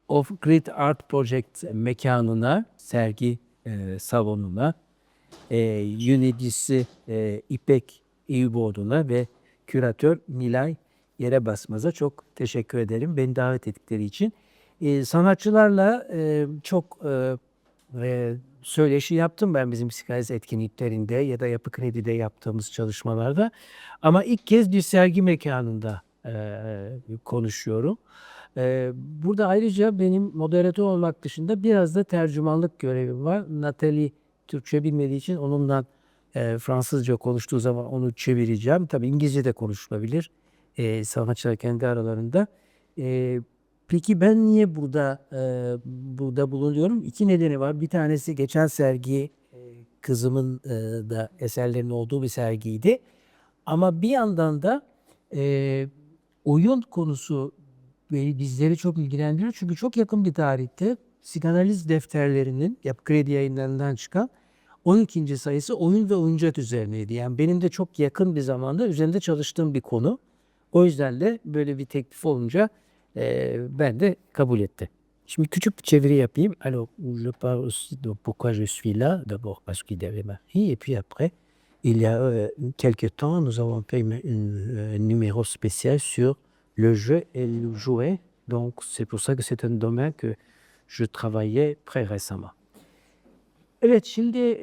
Of Great Art Project mekanına, sergi salonuna, yöneticisi İpek İboğlu'na ve küratör Nilay Yerebasmaz'a çok teşekkür ederim beni davet ettikleri için. Sanatçılarla çok söyleşi yaptım ben bizim psikanaliz etkinliklerinde ya da Yapı Kredi'de yaptığımız çalışmalarda. Ama ilk kez bir sergi mekanında konuşuyorum. Burada ayrıca benim moderatör olmak dışında biraz da tercümanlık görevim var. Natalie Türkçe bilmediği için onunla Fransızca konuştuğu zaman onu çevireceğim. Tabii İngilizce de konuşulabilir sanatçılar kendi aralarında. Peki ben niye burada bulunuyorum? İki nedeni var. Bir tanesi geçen sergi kızımın da eserlerinin olduğu bir sergiydi. Ama bir yandan da oyun konusu bizleri çok ilgilendiriyor. Çünkü çok yakın bir tarihte psikanaliz defterlerinin Yapı Kredi Yayınları'ndan çıkan 12. sayısı oyun ve oyuncak üzerineydi. Yani benim de çok yakın bir zamanda üzerinde çalıştığım bir konu. O yüzden de böyle bir teklif olunca ben de kabul ettim. Şimdi küçük bir çeviri yapayım. Alors, je parle aussi de pourquoi je suis là. D'abord parce qu'il y avait ma fille. Et puis après, il y a quelques temps, nous avons fait un numéro spécial sur le jeu et le jouet. Donc, c'est pour ça que c'est un domaine que je travaillais très récemment. Evet, şimdi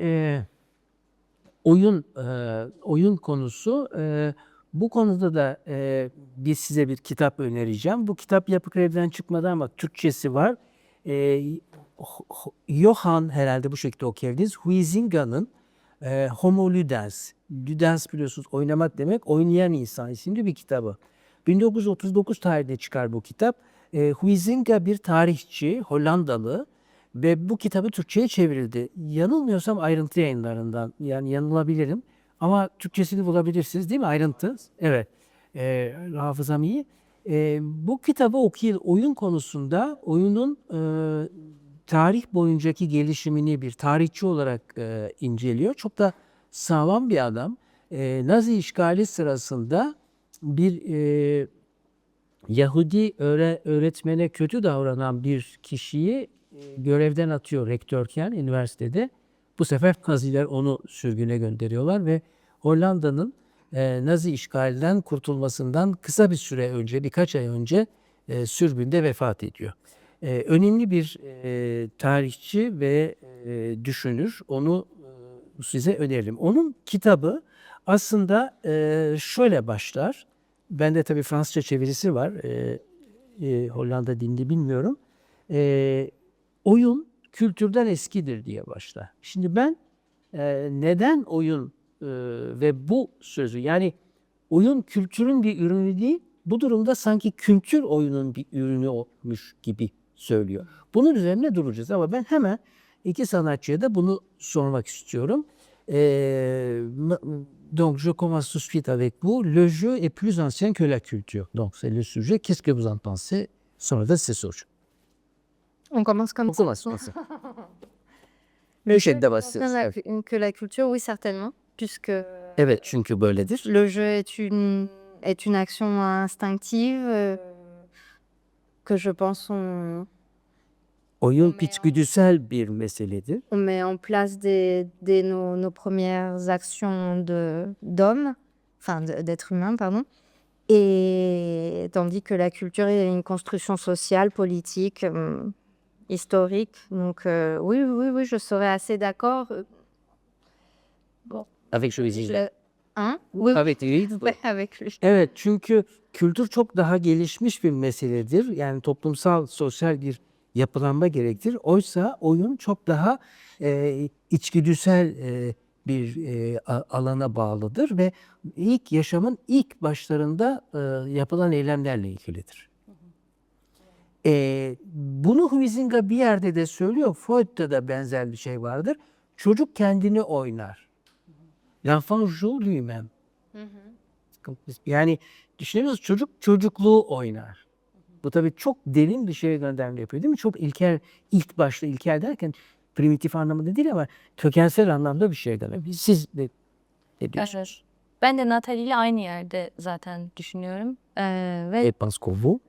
oyun konusu. Bu konuda da biz size bir kitap önereceğim. Bu kitap Yapı Kredi'den çıkmadı ama Türkçesi var. Johann herhalde bu şekilde okuyabiliriz. Huizinga'nın Homo Ludens. Ludens biliyorsunuz oynamak demek. Oynayan insan isimli bir kitabı. 1939 tarihinde çıkar bu kitap. Huizinga bir tarihçi, Hollandalı. Ve bu kitabı Türkçe'ye çevrildi. Yanılmıyorsam Ayrıntı Yayınları'ndan. Yani yanılabilirim. Ama Türkçesini bulabilirsiniz değil mi? Ayrıntı. Evet. Hafızam iyi. Bu kitabı oyun konusunda oyunun tarih boyuncaki gelişimini bir tarihçi olarak inceliyor. Çok da sağlam bir adam. Nazi işgali sırasında bir Yahudi öğretmene kötü davranan bir kişiyi görevden atıyor rektörken üniversitede. Bu sefer Naziler onu sürgüne gönderiyorlar ve Hollanda'nın Nazi işgalinden kurtulmasından kısa bir süre önce, birkaç ay önce sürgünde vefat ediyor. Önemli bir tarihçi ve düşünür. Onu size öneririm. Onun kitabı aslında şöyle başlar. Bende tabii Fransızca çevirisi var. Hollanda dilini bilmiyorum. Oyun kültürden eskidir diye başlar. Şimdi ben neden oyun ve bu sözü yani oyun kültürün bir ürünü değil, bu durumda sanki kültür oyunun bir ürünü olmuş gibi söylüyor. Bunun üzerine duracağız ama ben hemen iki sanatçıya da bunu sormak istiyorum. Donc, je commence tout de suite avec vous. Le jeu est plus ancien que la culture. Donc, c'est le sujet. Qu'est-ce que vous en pensez? Sonra da size soracağım. On commence comme ça. Le jeu de base. Que la culture, oui, certainement. Puisque Evet, çünkü böyledir. le jeu est une action instinctive que je pense Oyun içgüdüsel bir meseledir. on met en place dès nos premières actions d'hommes, enfin d'êtres humains, pardon. Et tandis que la culture est une construction sociale, politique, historique. Donc oui, je serais assez d'accord. Bon. Avec Joyce. Hein? Oui, Avec lui. ouais, avec lui. Evet, çünkü kültür çok daha gelişmiş bir meseledir. Yani toplumsal, sosyal bir yapılanma gerektirir. Oysa oyun çok daha içgüdüsel bir alana bağlıdır ve yaşamın ilk başlarında yapılan eylemlerle ilgilidir. Bunu Huizinga bir yerde de söylüyor. Freud'da da benzer bir şey vardır. Çocuk kendini oynar. L'enfant joue lui-même. Yani düşünüyoruz çocuk çocukluğu oynar. Bu tabii çok derin bir şeye gönderme yapıyor değil mi? Çok ilkel, ilk başta ilkel derken primitif anlamında değil ama kökensel anlamda bir şey demek. Siz ne diyorsunuz? Ben de Natalie ile aynı yerde zaten düşünüyorum. Ve Et pense que vous?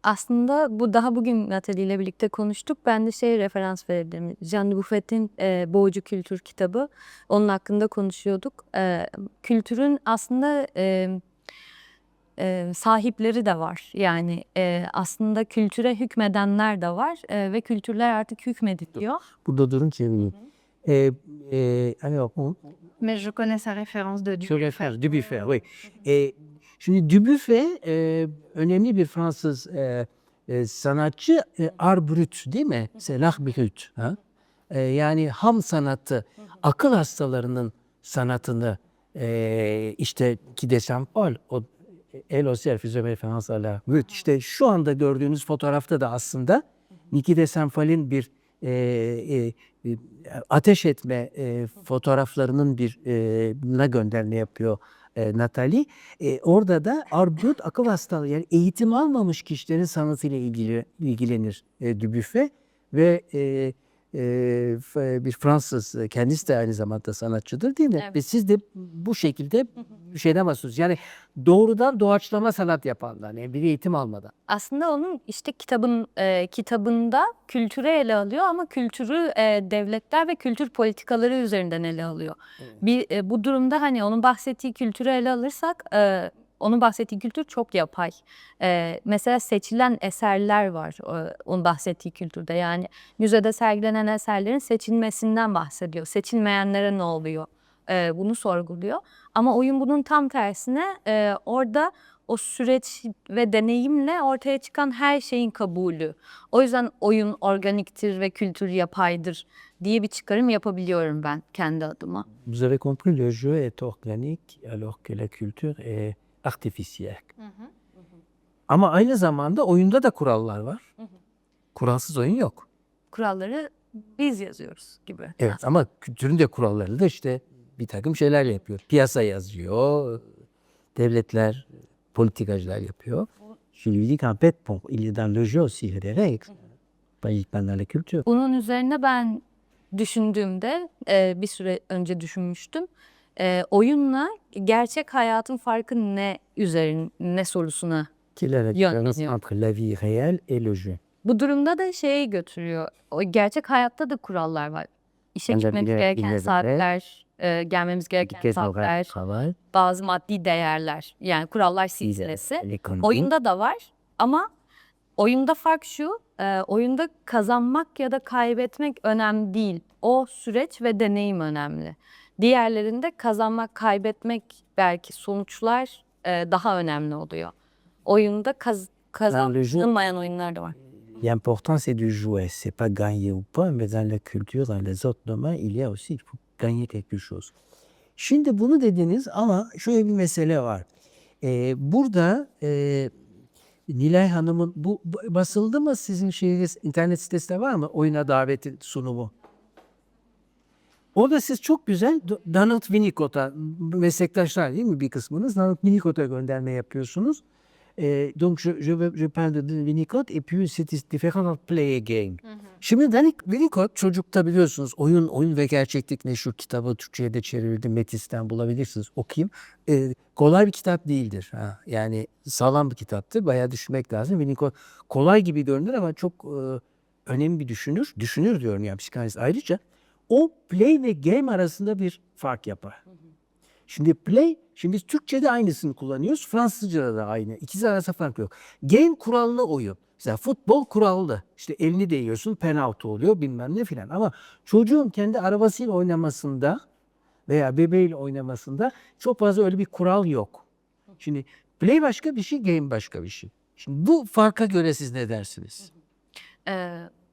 Aslında bu daha bugün Natalie ile birlikte konuştuk. Ben de referans verdim. Jean Buffett'in Boğucu Kültür kitabı. Onun hakkında konuşuyorduk. Kültürün aslında sahipleri de var. Yani aslında kültüre hükmedenler de var ve kültürler artık hükmediliyor. Burada durun çevireyim. Alors, Mais je connais sa référence de sur les Dubuffet, oui. Şimdi Dubuffet önemli bir Fransız sanatçı, art brut değil mi? C'est l'art brut. Ha? Yani ham sanatı, akıl hastalarının sanatını işte Guy de Saint-Paul, o elle aussi elle faisait référence à l'art brut. İşte şu anda gördüğünüz fotoğrafta da aslında Guy de Saint-Paul'in bir ateş etme fotoğraflarının bir gönderme yapıyor Natalie. Orada da art brut akıl hastalığı, yani eğitim almamış kişilerin sanatıyla ilgilenir Dubuffet ve bir Fransız, kendisi de aynı zamanda sanatçıdır değil mi? Evet. Ve siz de bu şekilde bir şeyden bahsediyorsunuz. Yani doğrudan doğaçlama sanat yapanlar, yani bir eğitim almadan. Aslında onun kitabında kültürü ele alıyor ama kültürü devletler ve kültür politikaları üzerinden ele alıyor. Bu durumda hani onun bahsettiği kültürü ele alırsak onun bahsettiği kültür çok yapay. Mesela seçilen eserler var onun bahsettiği kültürde. Yani müzede sergilenen eserlerin seçilmesinden bahsediyor. Seçilmeyenlere ne oluyor? Bunu sorguluyor. Ama oyun bunun tam tersine orada o süreç ve deneyimle ortaya çıkan her şeyin kabulü. O yüzden oyun organiktir ve kültür yapaydır diye bir çıkarım yapabiliyorum ben kendi adıma. Vous avez compris, le jeu est organique alors que la culture est artificielle. Ama aynı zamanda oyunda da kurallar var. Kuralsız oyun yok. Kuralları biz yazıyoruz gibi. Evet, ama kültürün de kuralları da işte bir takım şeyler yapıyor. Piyasa yazıyor, devletler, politikacılar yapıyor. Je lui dis qu'en fait, bon, il est dans le jeu aussi, il y a des règles. Pas uniquement dans la culture. Bunun üzerine ben düşündüğümde bir süre önce düşünmüştüm. Oyunla gerçek hayatın farkı ne sorusuna. Quelle est la différence Yönleniyor. entre la vie réelle et le jeu? Bu durumda da götürüyor. O gerçek hayatta da kurallar var. İşe Bence gitmemiz bile- gereken bile- saatler, gelmemiz gereken Quels horaires saatler, de travail, bazı maddi değerler. Yani kurallar silsilesi. l'économie. Oyunda da var ama oyunda fark şu, oyunda kazanmak ya da kaybetmek önemli değil. O süreç ve deneyim önemli. Diğerlerinde kazanmak, kaybetmek belki sonuçlar daha önemli oluyor. Oyunda kazanılmayan oyunlar da var. L'important, c'est de jouer. C'est pas gagner ou pas, mais dans la culture, dans les autres domaines, il y a aussi, il faut gagner quelque chose. Şimdi bunu dediniz ama şöyle bir mesele var. Burada Nilay Hanım'ın bu basıldı mı, sizin şeyiniz internet sitesinde var mı? Oyuna davetin sunumu. Orada siz çok güzel Donald Winnicott'a, meslektaşlar değil mi bir kısmınız? Donald Winnicott'a gönderme yapıyorsunuz. Donc je parle de Winnicott et puis c'est différent de play a game. Şimdi Winnicott çocukta biliyorsunuz oyun ve gerçeklik ne, şu kitabı Türkçe'ye de çevrildi. Metis'ten bulabilirsiniz. Okuyayım. Kolay bir kitap değildir. Ha. Yani sağlam bir kitaptır. Bayağı düşünmek lazım. Winnicott kolay gibi görünür ama çok önemli bir düşünür. Düşünür diyorum yani psikanalist. Ayrıca o play ve game arasında bir fark yapar. Şimdi play, şimdi biz Türkçe'de aynısını kullanıyoruz. Fransızca'da da aynı. İkisi arasında fark yok. Game kurallı oyun. Mesela futbol kurallı. İşte elini değiyorsun, penaltı oluyor bilmem ne filan. Ama çocuğun kendi arabasıyla oynamasında veya bebeğiyle oynamasında çok fazla öyle bir kural yok. Şimdi play başka bir şey, game başka bir şey. Şimdi bu farka göre siz ne dersiniz?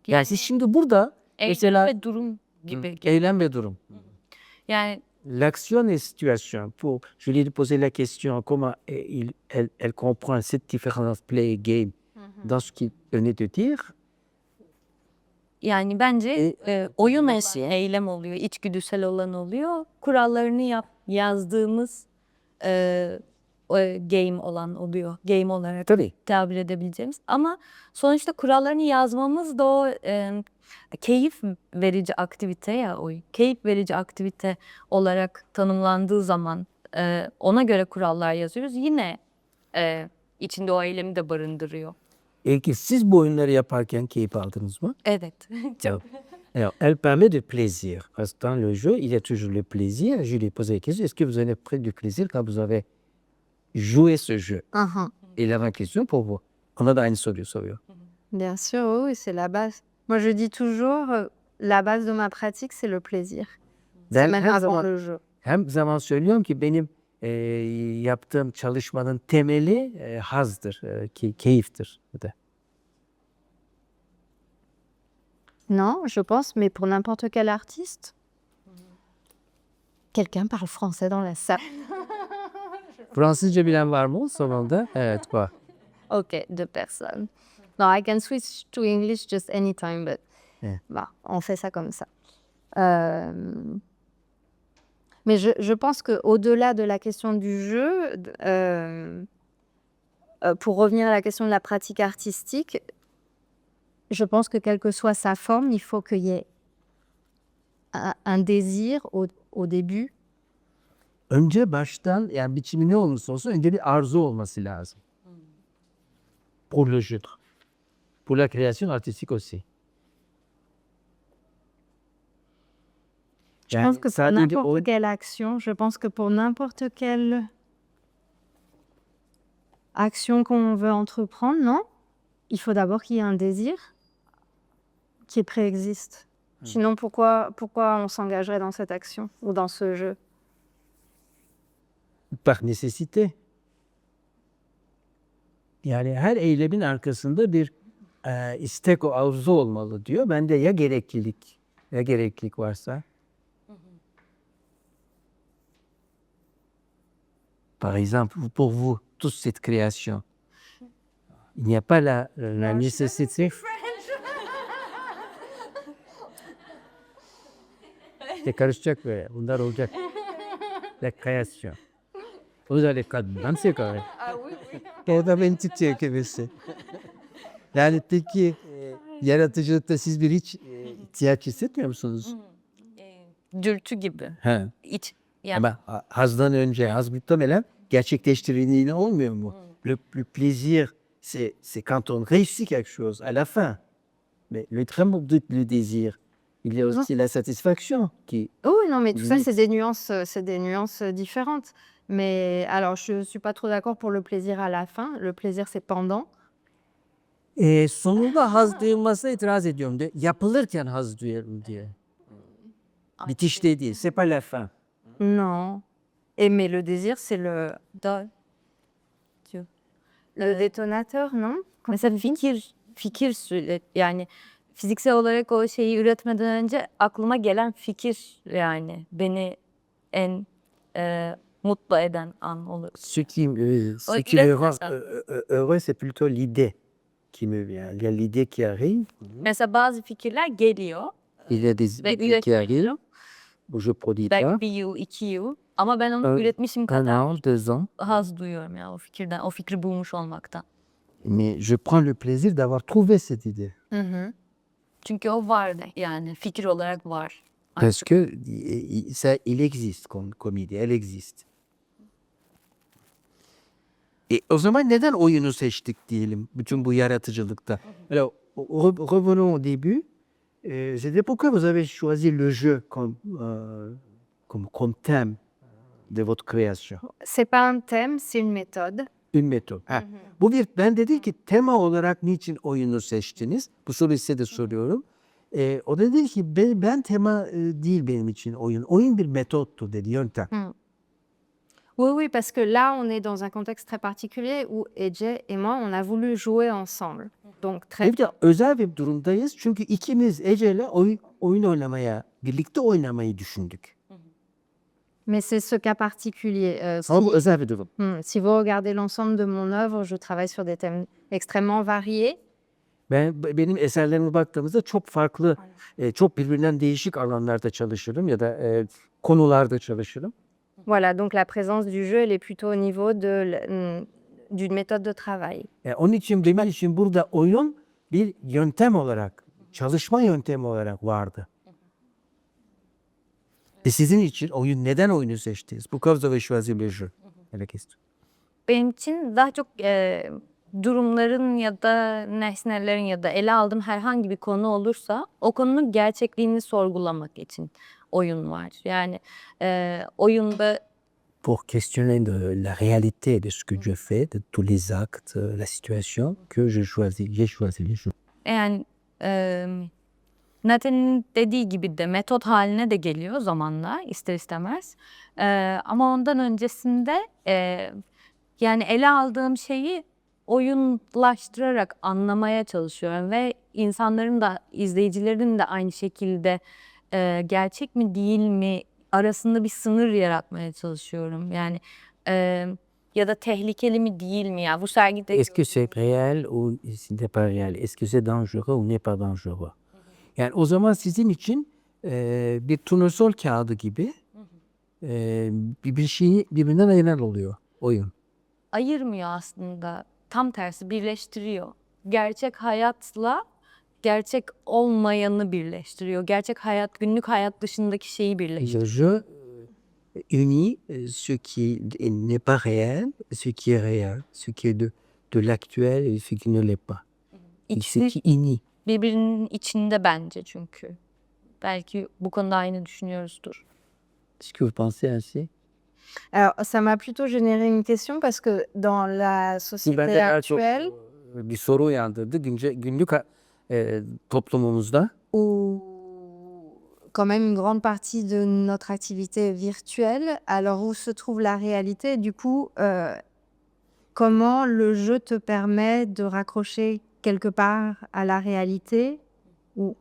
Yani siz şimdi burada mesela Eylem ve durum gibi. eylem ve durum. Yani L'action et situation. Pour, je lui ai posé la question comment elle comprend cette différence play et game dans ce qu'il venait de dire. Yani bence oyun eylem oluyor, içgüdüsel olan oluyor. Kurallarını yazdığımız game olan oluyor. Game olarak Tabii. tabir edebileceğimiz. Ama sonuçta kurallarını yazmamız da o keyif verici aktivite ya oyun. Keyif verici aktivite olarak tanımlandığı zaman ona göre kurallar yazıyoruz. Yine içinde o eylemi de barındırıyor. Peki siz bu oyunları yaparken keyif aldınız mı? Evet. Çok. Alors, elle permet de plaisir. Parce que dans le jeu, il y a toujours le plaisir. Je lui ai posé la question, est-ce que vous avez pris du plaisir quand vous avez joué ce jeu? Uhum. Et la même question pour vous. Ona da aynı soruyu soruyor. Bien sûr, oui, oui, c'est la base. Moi, je dis toujours, la base de ma pratique, c'est le plaisir. Ben Même her avant zaman, le jeu. hem zaman söylüyorum ki benim yaptığım çalışmanın temeli hazdır, keyiftir. Bu da. Non, je pense, mais pour n'importe quel artiste. Quelqu'un parle français dans la salle. Fransızca bilen var mı sonunda? Evet var. Ok, 2 personnes. Non, I can switch to English just anytime, but Yeah. bah, on fait ça comme ça. Mais je pense qu'au-delà de la question du jeu, pour revenir à la question de la pratique artistique, je pense que quelle que soit sa forme, il faut qu'il y ait un désir au début. Önce baştan yani biçimi ne olursa olsun önce bir arzu olması lazım. Pour le jeu. Pour la création artistique aussi. Je pense que pour sadece n'importe quelle action, je pense que pour n'importe quelle action qu'on veut entreprendre, non? Il faut d'abord qu'il y ait un désir qui préexiste. Sinon, pourquoi on s'engagerait dans cette action ou dans ce jeu? par nécessité. Yani her eylemin arkasında bir istek, o arzu olmalı diyor. Bende ya gereklilik varsa. Par exemple, pour vous, toute cette création, il n'y a pas la nécessité. İşte karışacak böyle. Bunlar olacak. La création. Vous allez kadından sekare. Orada beni tutuyor kefesi. Yani peki yaratıcılıkta siz bir hiç ihtiyaç hissetmiyor musunuz? Dürtü gibi. He. İç. Yani Ama hazdan önce, haz muhtemelen gerçekleştirildiğinde olmuyor mu? Le plaisir, c'est quand on réussit quelque chose à la fin. Mais le très le désir, il y a aussi la satisfaction qui. Oh oui, non, mais tout ça, Oui. c'est des nuances différentes. Mais alors, je ne suis pas trop d'accord pour le plaisir à la fin. Le plaisir, c'est pendant. Sonunda haz duyulmasına itiraz ediyorum diyor. Yapılırken haz duyarım diye. Bitişte değil. C'est pas la fin. Non. Mais le désir, c'est le détonateur, non? mesela fikir yani fiziksel olarak o şeyi üretmeden önce aklıma gelen fikir yani beni en mutlu eden an olur. Ce qui Oui, me là, rend ça. heureux, c'est plutôt l'idée qui me vient. Il y a l'idée qui arrive. Mesela bazı fikirler geliyor. Il y a des Ve idées qui arrivent. Où je produis pas. Belki 1 yıl, 2 yıl. Ama ben onu üretmişim Un kadar an, 2 ans. haz duyuyorum ya o fikirden, o fikri bulmuş olmaktan. Mais je prends le plaisir d'avoir trouvé cette idée. Çünkü o var yani fikir olarak var. Parce que ça, il existe comme idée. Elle existe. O zaman neden oyunu seçtik diyelim bütün bu yaratıcılıkta? Alors, revenons au début. C'était pourquoi vous avez choisi le jeu comme thème de votre création? C'est pas un thème, c'est une méthode. Une méthode. Bu ben dedi ki tema olarak niçin oyunu seçtiniz? Bu soruyu size de soruyorum. O da dedi ki ben tema değil benim için oyun. Oyun bir metottur dedi, yöntem. Oui, oui, parce que là, on est dans un contexte très particulier où Ece et moi, on a voulu jouer ensemble. Donc, très Bir de özel bir durumdayız çünkü ikimiz Ece'yle oyun oynamaya, birlikte oynamayı düşündük. Mais c'est ce cas particulier. Ama bu özel bir durum. Si vous regardez l'ensemble de mon œuvre, je travaille sur des thèmes extrêmement variés. Benim eserlerime baktığımızda çok farklı, çok birbirinden değişik alanlarda çalışırım ya da konularda çalışırım. Voilà, donc la présence du jeu, elle est plutôt au niveau d'une méthode de travail. Onun için benim için burada oyun bir yöntem olarak, çalışma yöntemi olarak vardı. Sizin için neden oyunu seçtiniz? Pourquoi vous avez choisi le jeu? La question. Benim için daha çok durumların ya da nesnelerin ya da ele aldığım herhangi bir konu olursa o konunun gerçekliğini sorgulamak için oyun var. Yani oyunda Pour questionner la réalité de ce que je fais, de tous les actes, la situation que j'ai choisi. yani Nathan'in dediği gibi de metot haline de geliyor zamanla ister istemez. Ama ondan öncesinde yani ele aldığım şeyi oyunlaştırarak anlamaya çalışıyorum ve insanların da izleyicilerin de aynı şekilde gerçek mi değil mi arasında bir sınır yaratmaya çalışıyorum. Yani ya da tehlikeli mi değil mi ya bu sergide Est-ce que c'est réel ou ce n'est pas réel? Est-ce que c'est dangereux ou n'est pas dangereux? Yani o zaman sizin için bir turnusol kağıdı gibi bir şeyi birbirinden ayıran oluyor oyun. ayırmıyor aslında. Tam tersi birleştiriyor. Gerçek hayatla gerçek olmayanı birleştiriyor. Gerçek hayat, günlük hayat dışındaki şeyi birleştiriyor. Le jeu unit ce qui n'est pas réel, ce qui est réel, ce qui est de l'actuel et ce qui ne l'est pas. Ce İkisi qui unit. birbirinin içinde bence çünkü. Belki bu konuda aynı düşünüyoruzdur. Est-ce que vous pensez ainsi? Alors, ça m'a plutôt généré une question parce que dans la société Bende daha çok actuelle, bir soru uyandırdı. Günlük toplumumuzda où quand même une grande partie de notre activité est virtuelle, alors où se trouve la réalité? Du coup, comment le jeu te permet de raccrocher quelque part à la réalité? Ou...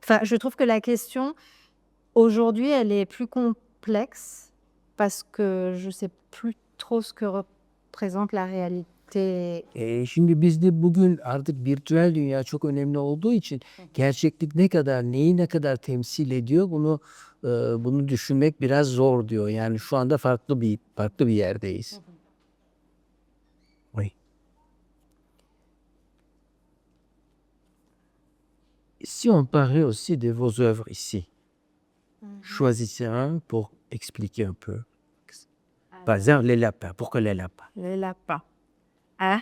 Enfin, je trouve que la question, aujourd'hui, elle est plus complexe parce que je sais plus trop ce que représente la réalité. Şimdi bizde bugün artık virtüel dünya çok önemli olduğu için gerçeklik ne kadar, neyi ne kadar temsil ediyor bunu düşünmek biraz zor diyor. Yani şu anda farklı bir yerdeyiz. Oui. Si on parlait aussi de vos œuvres ici, choisissez un pour expliquer un peu. Par exemple, les lapins. Pourquoi les lapins? Les lapins. Ah.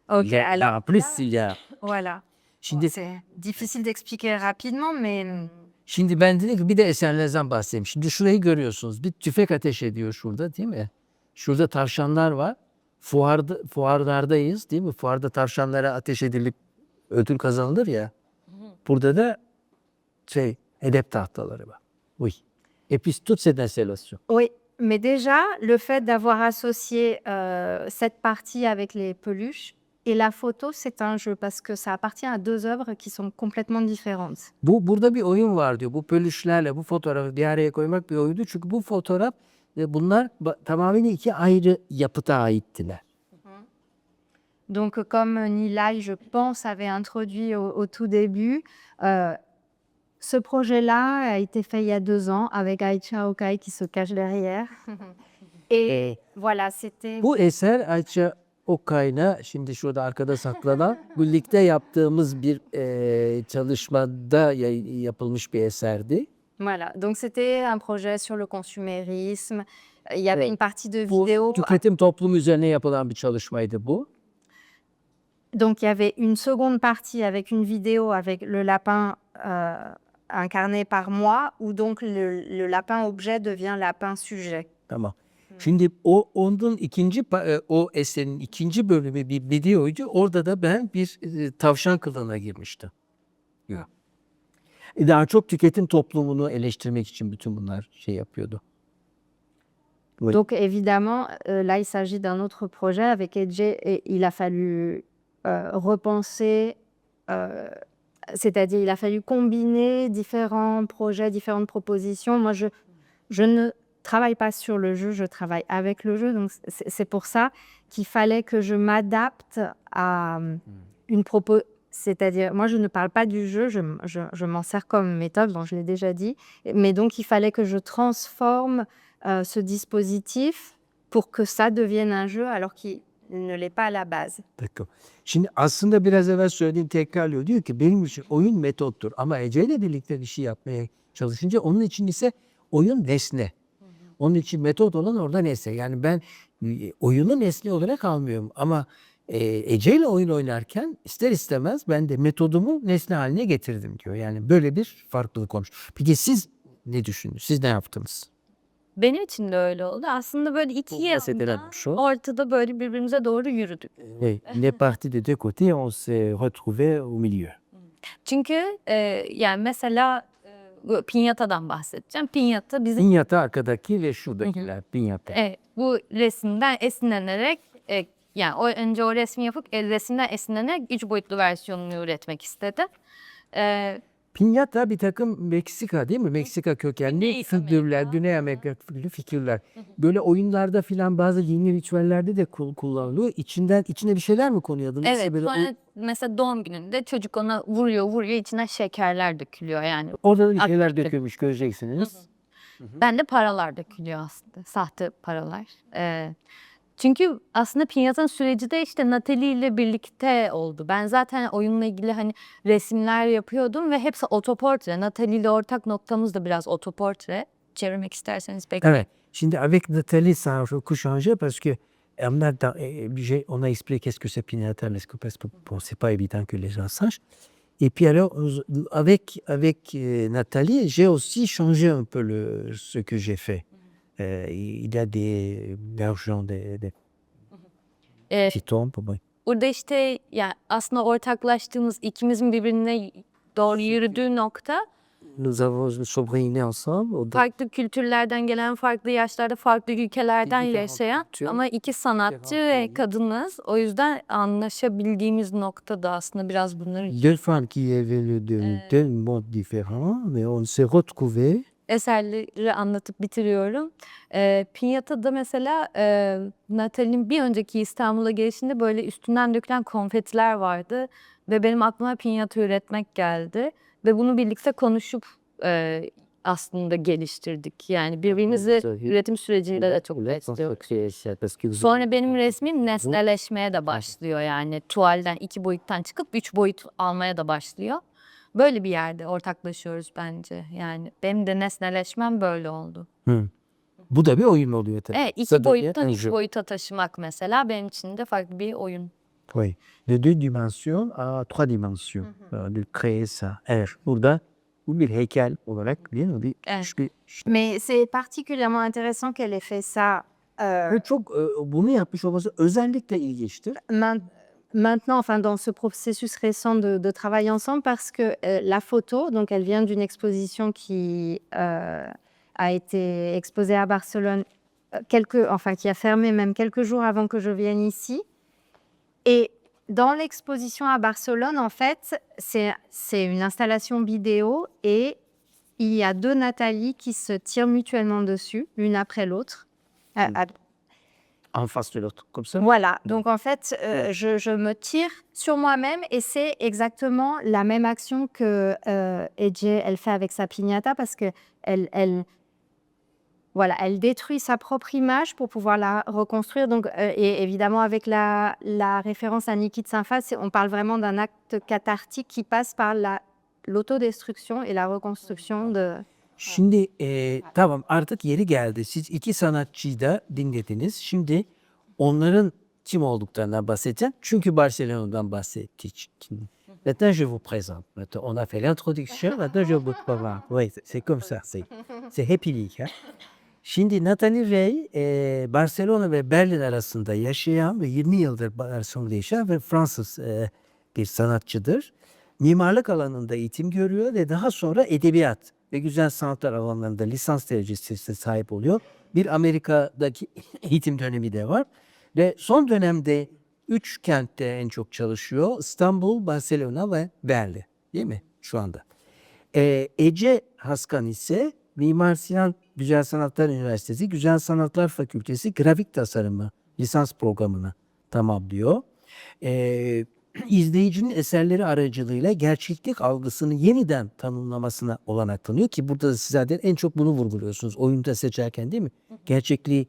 Ok, alors En plus, il y a... voilà. Şimdi, C'est difficile d'expliquer rapidement, mais şimdi ben dedim ki bir de eserlerden bahsedeyim. Şimdi şurayı görüyorsunuz. Bir tüfek ateş ediyor şurada değil mi? Şurada tavşanlar var. Fuarlardayız değil mi? Fuarda tavşanlara ateş edilip ödül kazanılır ya. Burada da hedef tahtaları var. Oui. Et puis toutes ces installations. oui. Mais déjà, le fait d'avoir associé cette partie avec les peluches et la photo, c'est un jeu parce que ça appartient à deux œuvres qui sont complètement différentes. Burada bir oyun var diyor. Bu peluşlarla bu fotoğrafı bir araya koymak bir oyundu. Çünkü bu fotoğraf bunlar tamamen iki ayrı yapıta aittiler. Donc, comme Nilay, je pense, avait introduit au tout début, ce projet-là a été fait il y a 2 ans avec Aïcha Okay qui se cache derrière. Et voilà, c'était... Bu eser Ayça Okay'la şimdi şurada arkada saklanan birlikte yaptığımız bir çalışmada yapılmış bir eserdi. Voilà, donc c'était un projet sur le consumérisme. Il y avait une partie de Bu vidéo. tüketim toplumu üzerine yapılan bir çalışmaydı bu. Donc il y avait une seconde partie avec une vidéo avec le lapin incarné par moi, où donc le lapin objet devient lapin sujet. Tamam. Şimdi onun o eserin ikinci bölümü bir videoydu. Orada da ben bir tavşan kılığına girmiştim. Daha çok tüketim toplumunu eleştirmek için bütün bunlar yapıyordu. Oui. Donc évidemment, là il s'agit d'un autre projet avec Edge et il a fallu repenser, c'est-à-dire il a fallu combiner différents projets, différentes propositions. Moi, je ne travaille pas sur le jeu, je travaille avec le jeu. Donc, c'est pour ça qu'il fallait que je m'adapte à une proposition. C'est-à-dire, moi, je ne parle pas du jeu, je m'en sers comme méthode, bon, je l'ai déjà dit. Mais donc, il fallait que je transforme ce dispositif pour que ça devienne un jeu alors qu'il ne l'est pas à la base. D'accord. Şimdi aslında biraz evvel söylediğim tekrarlıyor. Diyor ki benim için oyun metottur ama Ece ile birlikte bir şey yapmaya çalışınca onun için ise oyun nesne. Onun için metot olan orada nesne. Yani ben oyunu nesne olarak almıyorum ama Ece ile oyun oynarken ister istemez ben de metodumu nesne haline getirdim diyor. Yani böyle bir farklılık olmuş. Peki siz ne düşündünüz? Siz ne yaptınız? Benim için de öyle oldu. Aslında böyle iki Pour moi, c'était la yandan même chose. ortada böyle birbirimize doğru yürüdük. On est parti de deux côtés, on s'est retrouvés au milieu. Çünkü yani mesela Pinyata'dan bahsedeceğim. Pinyata bizim Pinyata arkadaki ve şuradakiler. Pinyata. bu resimden esinlenerek yani önce o resmi yapıp resimden esinlenerek 3 boyutlu versiyonunu üretmek istedi. E, Pinyata bir takım Meksika değil mi? Meksika kökenli Güney figürler, Amerika. Güney Amerika figürler. Böyle oyunlarda filan bazı dini ritüellerde de kullanılıyor. İçine bir şeyler mi konuyordu? Neyse evet böyle sonra mesela doğum gününde çocuk ona vuruyor içine şekerler dökülüyor yani. orada da bir şeyler Aktif. dökülmüş göreceksiniz. Ben de paralar dökülüyor aslında. Sahte paralar. Çünkü aslında Pinyata'nın süreci de işte Natalie ile birlikte oldu. Ben zaten oyunla ilgili hani resimler yapıyordum ve hepsi otoportre. Natalie ile ortak noktamız da biraz otoportre. Çevirmek isterseniz bekleyin. Evet. Şimdi avec Nathalie, ça a beaucoup changé parce que on a expliqué qu'est-ce que c'est Pinyata, parce que bon, c'est pas évident que les gens sachent. Et puis alors, avec Nathalie, j'ai aussi changé un peu ce que j'ai fait. Il y a des versions des Ee, petits tombes. Bon. Burada işte yani aslında ortaklaştığımız ikimizin birbirine doğru yürüdüğü nokta Nous avons sobriné ensemble. farklı kültürlerden gelen, farklı yaşlarda, farklı ülkelerden Différentes yaşayan cultures, ama iki sanatçı différents ve pays. kadınız. O yüzden anlaşabildiğimiz nokta da aslında biraz bunların Deux femmes qui évoluent de tellement mondes différents, mais on s'est retrouvés. eserleri anlatıp bitiriyorum. Pinyata'da mesela Natalie'nin bir önceki İstanbul'a gelişinde böyle üstünden dökülen konfetiler vardı. Ve benim aklıma pinyata üretmek geldi. Ve bunu birlikte konuşup aslında geliştirdik. Yani birbirimizi üretim sürecinde de çok besliyoruz. Sonra benim resmim nesneleşmeye de başlıyor. Yani tuvalden 2 boyuttan çıkıp 3 boyut almaya da başlıyor. Böyle bir yerde ortaklaşıyoruz bence. Yani benim de nesneleşmem böyle oldu. Bu da bir oyun oluyor tabii. Evet, 2 Ça devient boyuttan un 3 jeu. boyuta taşımak mesela benim için de farklı bir oyun. Oui. De 2 dimensions à 3 dimensions. De créer ça. Evet. Burada bu bir heykel olarak değil mi? Evet. Mais c'est particulièrement intéressant qu'elle ait fait ça Ve çok bunu yapmış olması özellikle ilginçtir. maintenant, enfin dans ce processus récent de travail ensemble, parce que la photo, donc elle vient d'une exposition qui a été exposée à Barcelone, qui a fermé même quelques jours avant que je vienne ici. Et dans l'exposition à Barcelone, en fait, c'est une installation vidéo et il y a 2 Nathalie qui se tirent mutuellement dessus, l'une après l'autre. En face de l'autre. Comme ça. Voilà, donc en fait, je me tire sur moi-même et c'est exactement la même action que Ece, elle fait avec sa piñata parce que elle détruit sa propre image pour pouvoir la reconstruire. Donc, et évidemment, avec la référence à Niki de Saint-Phal, on parle vraiment d'un acte cathartique qui passe par l'autodestruction et la reconstruction de... Şimdi tamam artık yeri geldi. Siz iki sanatçıyı da dinlediniz. Şimdi onların kim olduklarından bahsedeceğim. Çünkü Barcelona'dan bahsettiği için. Maintenant je vous présente. Maintenant, on a fait l'introduction. Maintenant je vous présente. Oui, c'est comme ça. C'est happylik. Ha? Şimdi Nathalie Rey Barcelona ve Berlin arasında yaşayan ve 20 yıldır Barcelona'da yaşayan ve Fransız bir sanatçıdır. Mimarlık alanında eğitim görüyor ve daha sonra edebiyat ve güzel sanatlar alanlarında lisans derecesine sahip oluyor. Bir Amerika'daki eğitim dönemi de var. Ve son dönemde 3 kentte en çok çalışıyor. İstanbul, Barcelona ve Berlin. Değil mi şu anda? Ece Haskan ise Mimar Sinan Güzel Sanatlar Üniversitesi Güzel Sanatlar Fakültesi Grafik Tasarımı lisans programını tamamlıyor. İzleyicinin eserleri aracılığıyla gerçeklik algısını yeniden tanımlamasına olanak tanıyor ki burada da siz zaten en çok bunu vurguluyorsunuz. Oyunda seçerken değil mi? Gerçekliği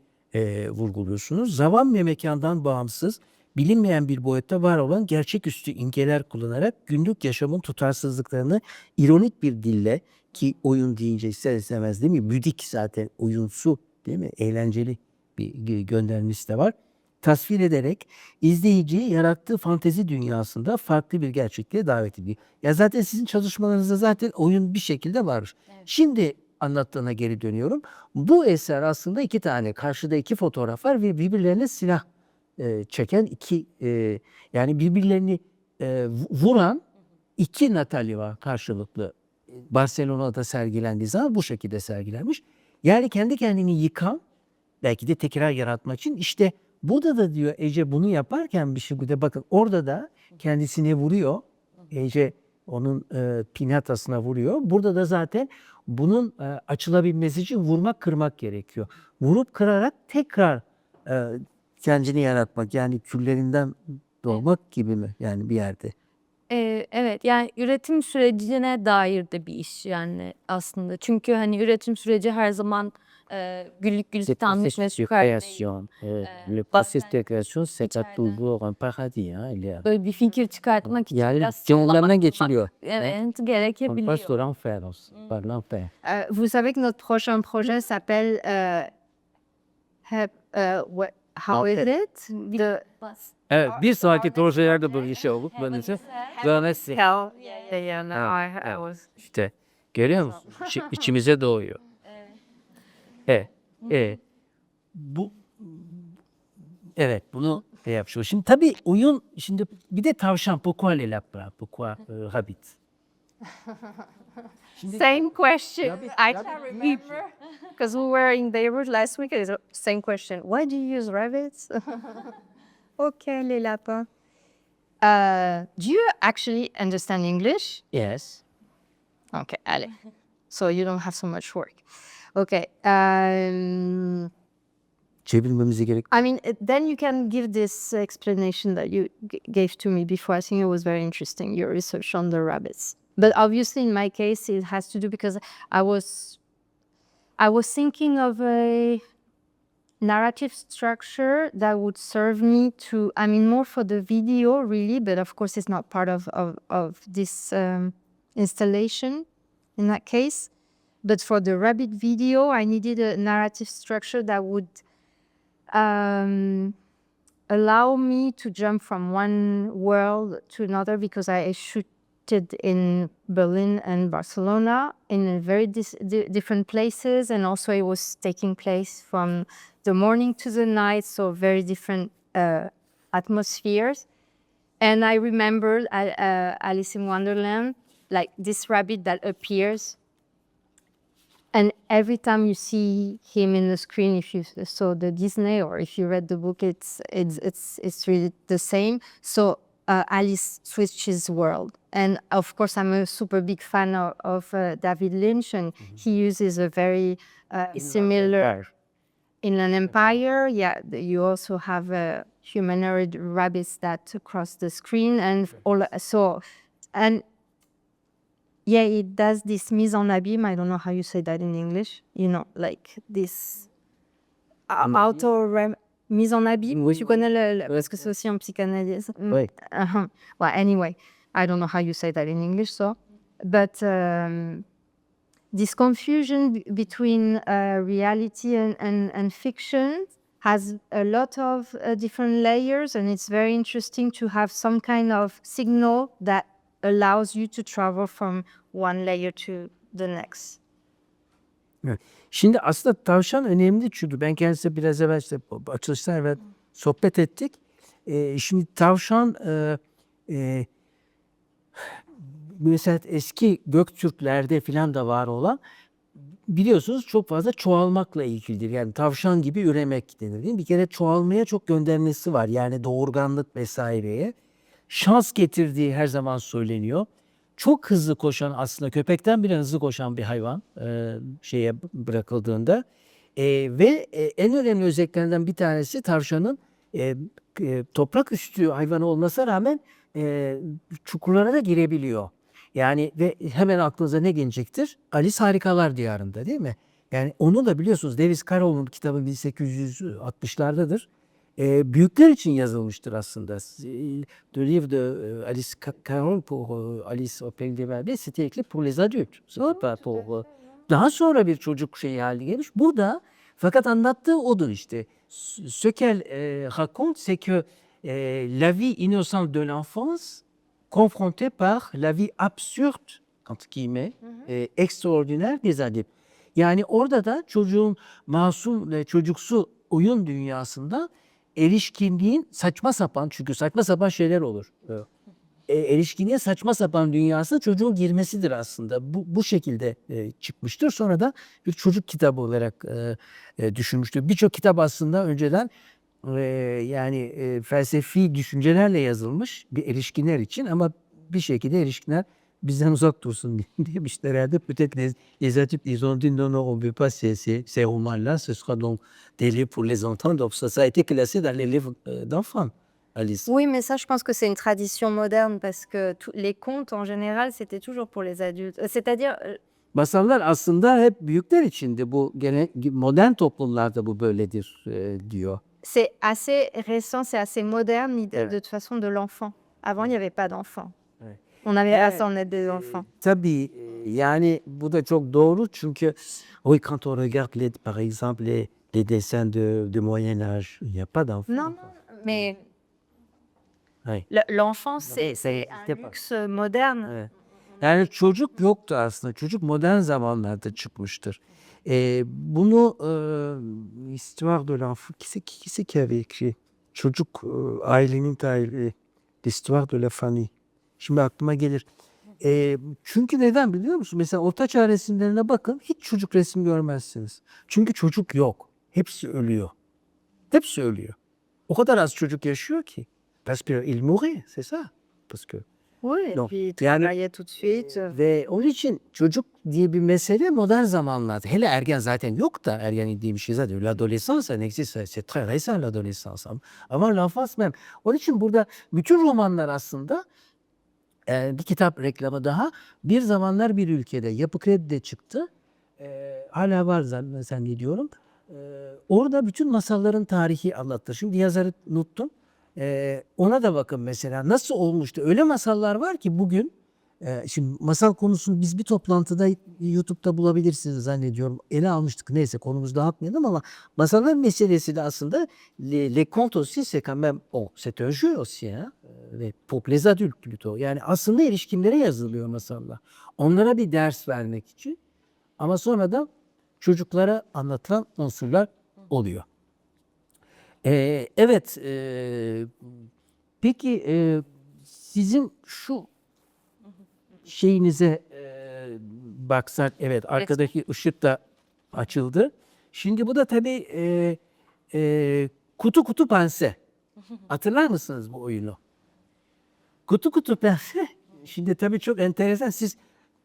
vurguluyorsunuz. Zaman ve mekandan bağımsız, bilinmeyen bir boyutta var olan gerçeküstü imgeler kullanarak günlük yaşamın tutarsızlıklarını ironik bir dille, ki oyun deyince ister istemez değil mi? Müzik zaten oyunsu değil mi? Eğlenceli bir göndermesi de var. tasvir ederek izleyiciyi yarattığı fantezi dünyasında farklı bir gerçekliğe davet ediyor. Ya zaten sizin çalışmalarınızda zaten oyun bir şekilde var. Şimdi anlattığına geri dönüyorum. Bu eser aslında iki tane, karşıda iki fotoğraf var ve birbirlerine silah çeken iki, yani birbirlerini vuran iki Natali var karşılıklı. Barcelona'da sergilendiği zaman bu şekilde sergilenmiş. Yani kendi kendini yıkan, belki de tekrar yaratmak için, işte burada da diyor Ece bunu yaparken bir şekilde bakın orada da kendisine vuruyor. Ece onun pinatasına vuruyor. Burada da zaten bunun açılabilmesi için vurmak kırmak gerekiyor. Vurup kırarak tekrar kendini yaratmak, yani küllerinden doğmak gibi mi yani bir yerde? Evet, yani üretim sürecine dair de bir iş yani aslında. Çünkü hani üretim süreci her zaman güllük C'est gülistanlık ve processus de süper değil. création. Le bazen processus de création, c'est pas içeriden toujours un paradis. Hein. Il y a... Böyle bir fikir çıkartmak için Yani biraz canlarından sallamak geçiliyor. evet, On passe gerekebiliyor. de l'enfer, par l'enfer. Vous savez que notre prochain projet s'appelle How is it? The Evet, bir sonraki projelerde böyle şey olup böylece böylesi. Hell. Yeah, no, Ha, I evet. was. İşte görüyor musun? İçimize doğuyor. Evet. Bu evet bunu yapıyor. Şimdi tabii oyun, şimdi bir de tavşan, pourquoi les lapins, pourquoi rabbit? Same question. I can remember because we were in Beirut last week. It's the same question. Why do you use rabbits? Okay, les lapins. Do you actually understand English? Yes. Okay, allez. So you don't have so much work. Okay. Çevirmemize gerek. I mean, then you can give this explanation that you gave to me before. I think it was very interesting, your research on the rabbits. But obviously, in my case, it has to do because I was thinking of a narrative structure that would serve me to, I mean, more for the video, really, but of course, it's not part of this installation in that case. But for the rabbit video, I needed a narrative structure that would allow me to jump from one world to another because I shooted in Berlin and Barcelona in very different places, and also it was taking place from the morning to the night, so very different atmospheres. And I remembered Alice in Wonderland, like this rabbit that appears. And every time you see him in the screen, if you saw the Disney or if you read the book, it's really the same. So Alice switches world, and of course I'm a super big fan of David Lynch, and he uses a very similar Inland Empire. Yeah, you also have humanoid rabbits that cross the screen, and yeah, it does this mise en abîme. I don't know how you say that in English. You know, like this mise en abîme. Oui. Tu connais parce que c'est aussi en psychanalyse. Oui. Well, anyway, I don't know how you say that in English. So, but this confusion between reality and fiction has a lot of different layers, and it's very interesting to have some kind of signal that allows you to travel from one layer to the next. Evet. Şimdi aslında tavşan önemli çünkü ben kendisiyle biraz evvel işte açılışta evvel sohbet ettik. Şimdi tavşan mesela eski Göktürklerde falan da var olan, biliyorsunuz çok fazla çoğalmakla ilgilidir. Yani tavşan gibi üremek denir değil mi? Bir kere çoğalmaya çok göndermesi var. Yani doğurganlık vesaireye. Şans getirdiği her zaman söyleniyor. Çok hızlı koşan, aslında köpekten bile hızlı koşan bir hayvan şeye bırakıldığında. Ve en önemli özelliklerinden bir tanesi tavşanın toprak üstü hayvanı olmasına rağmen çukurlara da girebiliyor. Yani ve hemen aklınıza ne gelecektir? Alice Harikalar Diyarı'nda değil mi? Yani onu da biliyorsunuz, Lewis Carroll'un kitabı 1860'lardadır. Büyükler için yazılmıştır aslında. Le livre de Alice Carroll pour Alice au Pays des Merveilles, c'était écrit pour les adultes. C'était pas pour... Daha sonra bir çocuk şeyi haline gelmiş. Bu da Fakat anlattığı odur işte. Ce qu'elle raconte, c'est que la vie innocente de l'enfance, confrontée par la vie absurde, entre guillemets, extraordinaire des adultes. Yani orada da çocuğun masum ve çocuksu oyun dünyasında erişkinliğin saçma sapan, çünkü saçma sapan şeyler olur. Erişkinliğe saçma sapan dünyasına çocuğun girmesidir aslında. Bu şekilde çıkmıştır. Sonra da bir çocuk kitabı olarak düşünmüştür. Birçok kitap aslında önceden yani felsefi düşüncelerle yazılmış bir erişkinler için, ama bir şekilde erişkinler bizden uzak dursun demişler herhalde. Peut-être les adultes ils ont dit non non on veut pas ces romans-là, ce sera donc des livres pour les enfants. Donc ça a été classé dans les livres d'enfants. Alice. Oui, mais ça, je pense que c'est une tradition moderne parce que les contes, en général, c'était toujours pour les adultes. C'est-à-dire, Masallar aslında hep büyükler içindi. Bu gene modern toplumlarda bu böyledir diyor. c'est assez récent, c'est assez moderne l'idée Evet. de toute façon de l'enfant. Avant, il n'y avait pas d'enfants. Evet. On avait à Evet. s'en être des enfants. Tabii yani bu da çok doğru, çünkü oui, quand on regarde par exemple les dessins de Moyen Âge, il n'y a pas d'enfants. Non, non, mais Oui. l'enfance, c'est C'était un pas. luxe moderne. Evet. Yani çocuk yoktu aslında. Çocuk modern zamanlarda çıkmıştır. Bunu Histoire de l'enfant, qui c'est qui avait écrit? Çocuk ailenin tarihi, L'Histoire de la famille. Şimdi aklıma gelir. Çünkü neden biliyor musun? Mesela Ortaçağ resimlerine bakın, hiç çocuk resmi görmezsiniz. Çünkü çocuk yok. Hepsi ölüyor. Hepsi ölüyor. O kadar az çocuk yaşıyor ki. Parce qu'il mourait, c'est ça. Parce que Oui, et Non. puis il Yani- travaillait tout de suite. Ve onun için çocuk diye bir mesele modern zamanlarda. Hele ergen zaten yok da, ergen diye bir şey zaten. L'adolescence, ça n'existe, c'est très récent l'adolescence. Ama l'enfance même. Onun için burada bütün romanlar aslında bir kitap reklamı daha. Bir zamanlar bir ülkede Yapı Kredi'de çıktı. Hala var zannediyorum. Orada bütün masalların tarihi anlattı. Şimdi yazarı unuttum. Ona da bakın mesela nasıl olmuştu. Öyle masallar var ki bugün, şimdi masal konusunu biz bir toplantıda YouTube'da bulabilirsiniz zannediyorum. Ele almıştık. Neyse, konumuzu dağıtmayalım, ama masallar meselesi de aslında les contes aussi c'est quand même bon, c'est un jeu aussi hein. Ve pour les adultes plutôt. Yani aslında erişkinlere yazılıyor masallar. Onlara bir ders vermek için. Ama sonra da çocuklara anlatılan unsurlar oluyor. Evet. Peki sizin şu şeyinize baksak, evet, arkadaki ışık da açıldı. Şimdi bu da tabii kutu kutu pense. Hatırlar mısınız bu oyunu? Kutu kutu pense. Şimdi tabii çok enteresan. Siz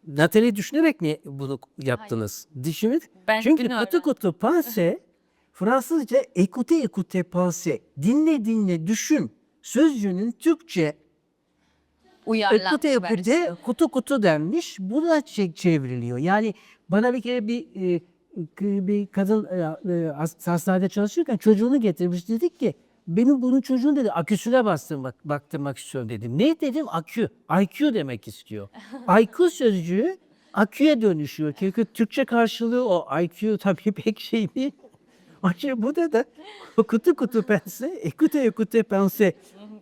Nathalie'yi düşünerek mi bunu yaptınız? Düşünün. Ben Çünkü bilmiyorum. kutu kutu pense Fransızca écoutez écoutez pense. Dinle dinle düşün. Sözcüğünün Türkçe Uyarlanmış écoutez écoutez versiyon. kutu kutu denmiş. Bu da çevriliyor. Yani bana bir kere bir kadın hastanede çalışırken çocuğunu getirmiş, dedik ki benim bunun çocuğun dedi aküsüne baktırmak istiyorum dedim. Ne dedim? Akü. IQ demek istiyor. IQ sözcüğü aküye dönüşüyor. Çünkü Türkçe karşılığı o. IQ tabii pek şey değil. Ayrıca burada da kutu kutu pense, écoutez écoutez pense.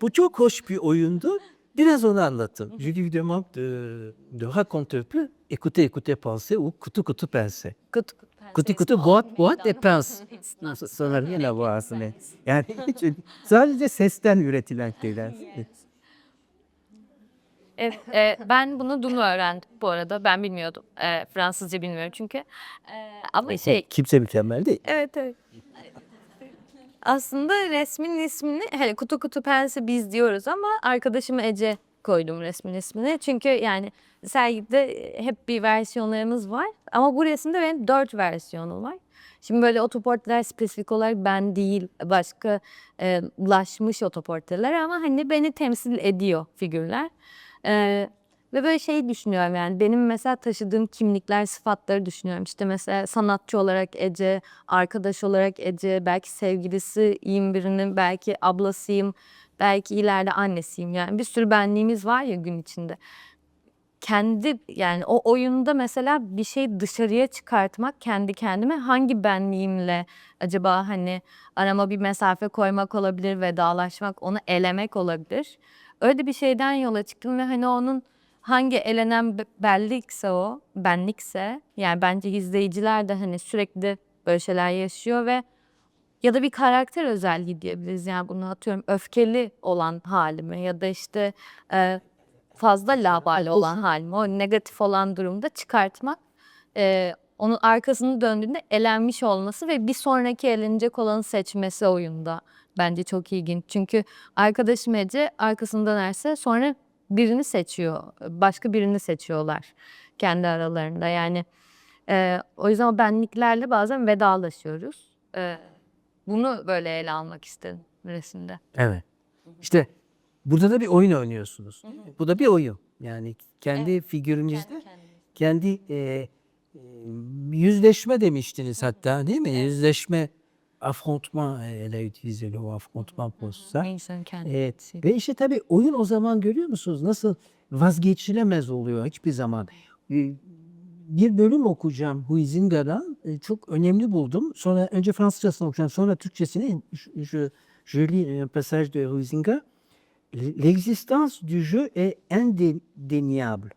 Bu çok hoş bir oyundu. Biraz onu anlatın. Je lui demande de raconter un peu écoutez écoutez pense ou kutu kutu pense. Kutu kutu boîte et pince. Sonra yine bu aslında. Yani sadece sesten üretilen şeyler. Evet, ben bunu dün öğrendim bu arada. Ben bilmiyordum. Fransızca bilmiyorum çünkü. Ama Kimse mükemmel değil. evet evet. Aslında resmin ismini hele kutu kutu pense biz diyoruz ama arkadaşım Ece koydum resmin ismini. Çünkü yani sergide hep bir versiyonlarımız var. Ama bu resimde benim 4 versiyonum var. Şimdi böyle otoportreler spesifik olarak ben değil, başka laşmış otoportreler ama hani beni temsil ediyor figürler. Ve böyle şey düşünüyorum, yani benim mesela taşıdığım kimlikler, sıfatları düşünüyorum. İşte mesela sanatçı olarak Ece, arkadaş olarak Ece, belki sevgilisiyim birinin, belki ablasıyım, belki ileride annesiyim. Yani bir sürü benliğimiz var ya gün içinde. kendi yani o oyunda mesela bir şey dışarıya çıkartmak kendi kendime hangi benliğimle acaba hani arama bir mesafe koymak olabilir, vedalaşmak, onu elemek olabilir. Öyle bir şeyden yola çıktım ve hani onun hangi elenen bellikse o, benlikse yani bence izleyiciler de hani sürekli böyle şeyler yaşıyor ve ya da bir karakter özelliği diyebiliriz. Yani bunu atıyorum öfkeli olan halimi ya da işte fazla laubali olan halimi, o negatif olan durumda çıkartmak, onun arkasını döndüğünde elenmiş olması ve bir sonraki elenecek olanı seçmesi oyunda bence çok ilginç. Çünkü arkadaşım Ece arkasını dönerse sonra birini seçiyor, başka birini seçiyorlar kendi aralarında. Yani o yüzden o benliklerle bazen vedalaşıyoruz. Bunu böyle ele almak istedim resimde. Evet. İşte burada da bir oyun oynuyorsunuz. Bu da bir oyun. Yani kendi figürünüzde kendi yüzleşme demiştiniz hatta değil mi? Yüzleşme, affrontement, elle a utilisé le mot affrontement pour ça. İnsanın kendi. Evet. Ve işte tabii oyun o zaman görüyor musunuz nasıl vazgeçilemez oluyor hiçbir zaman. Bir bölüm okuyacağım Huizinga'dan. Çok önemli buldum. Sonra önce Fransızcasını okuyacağım, sonra Türkçesini. Je lis un passage de Huizinga. L'existence du jeu est indéniable.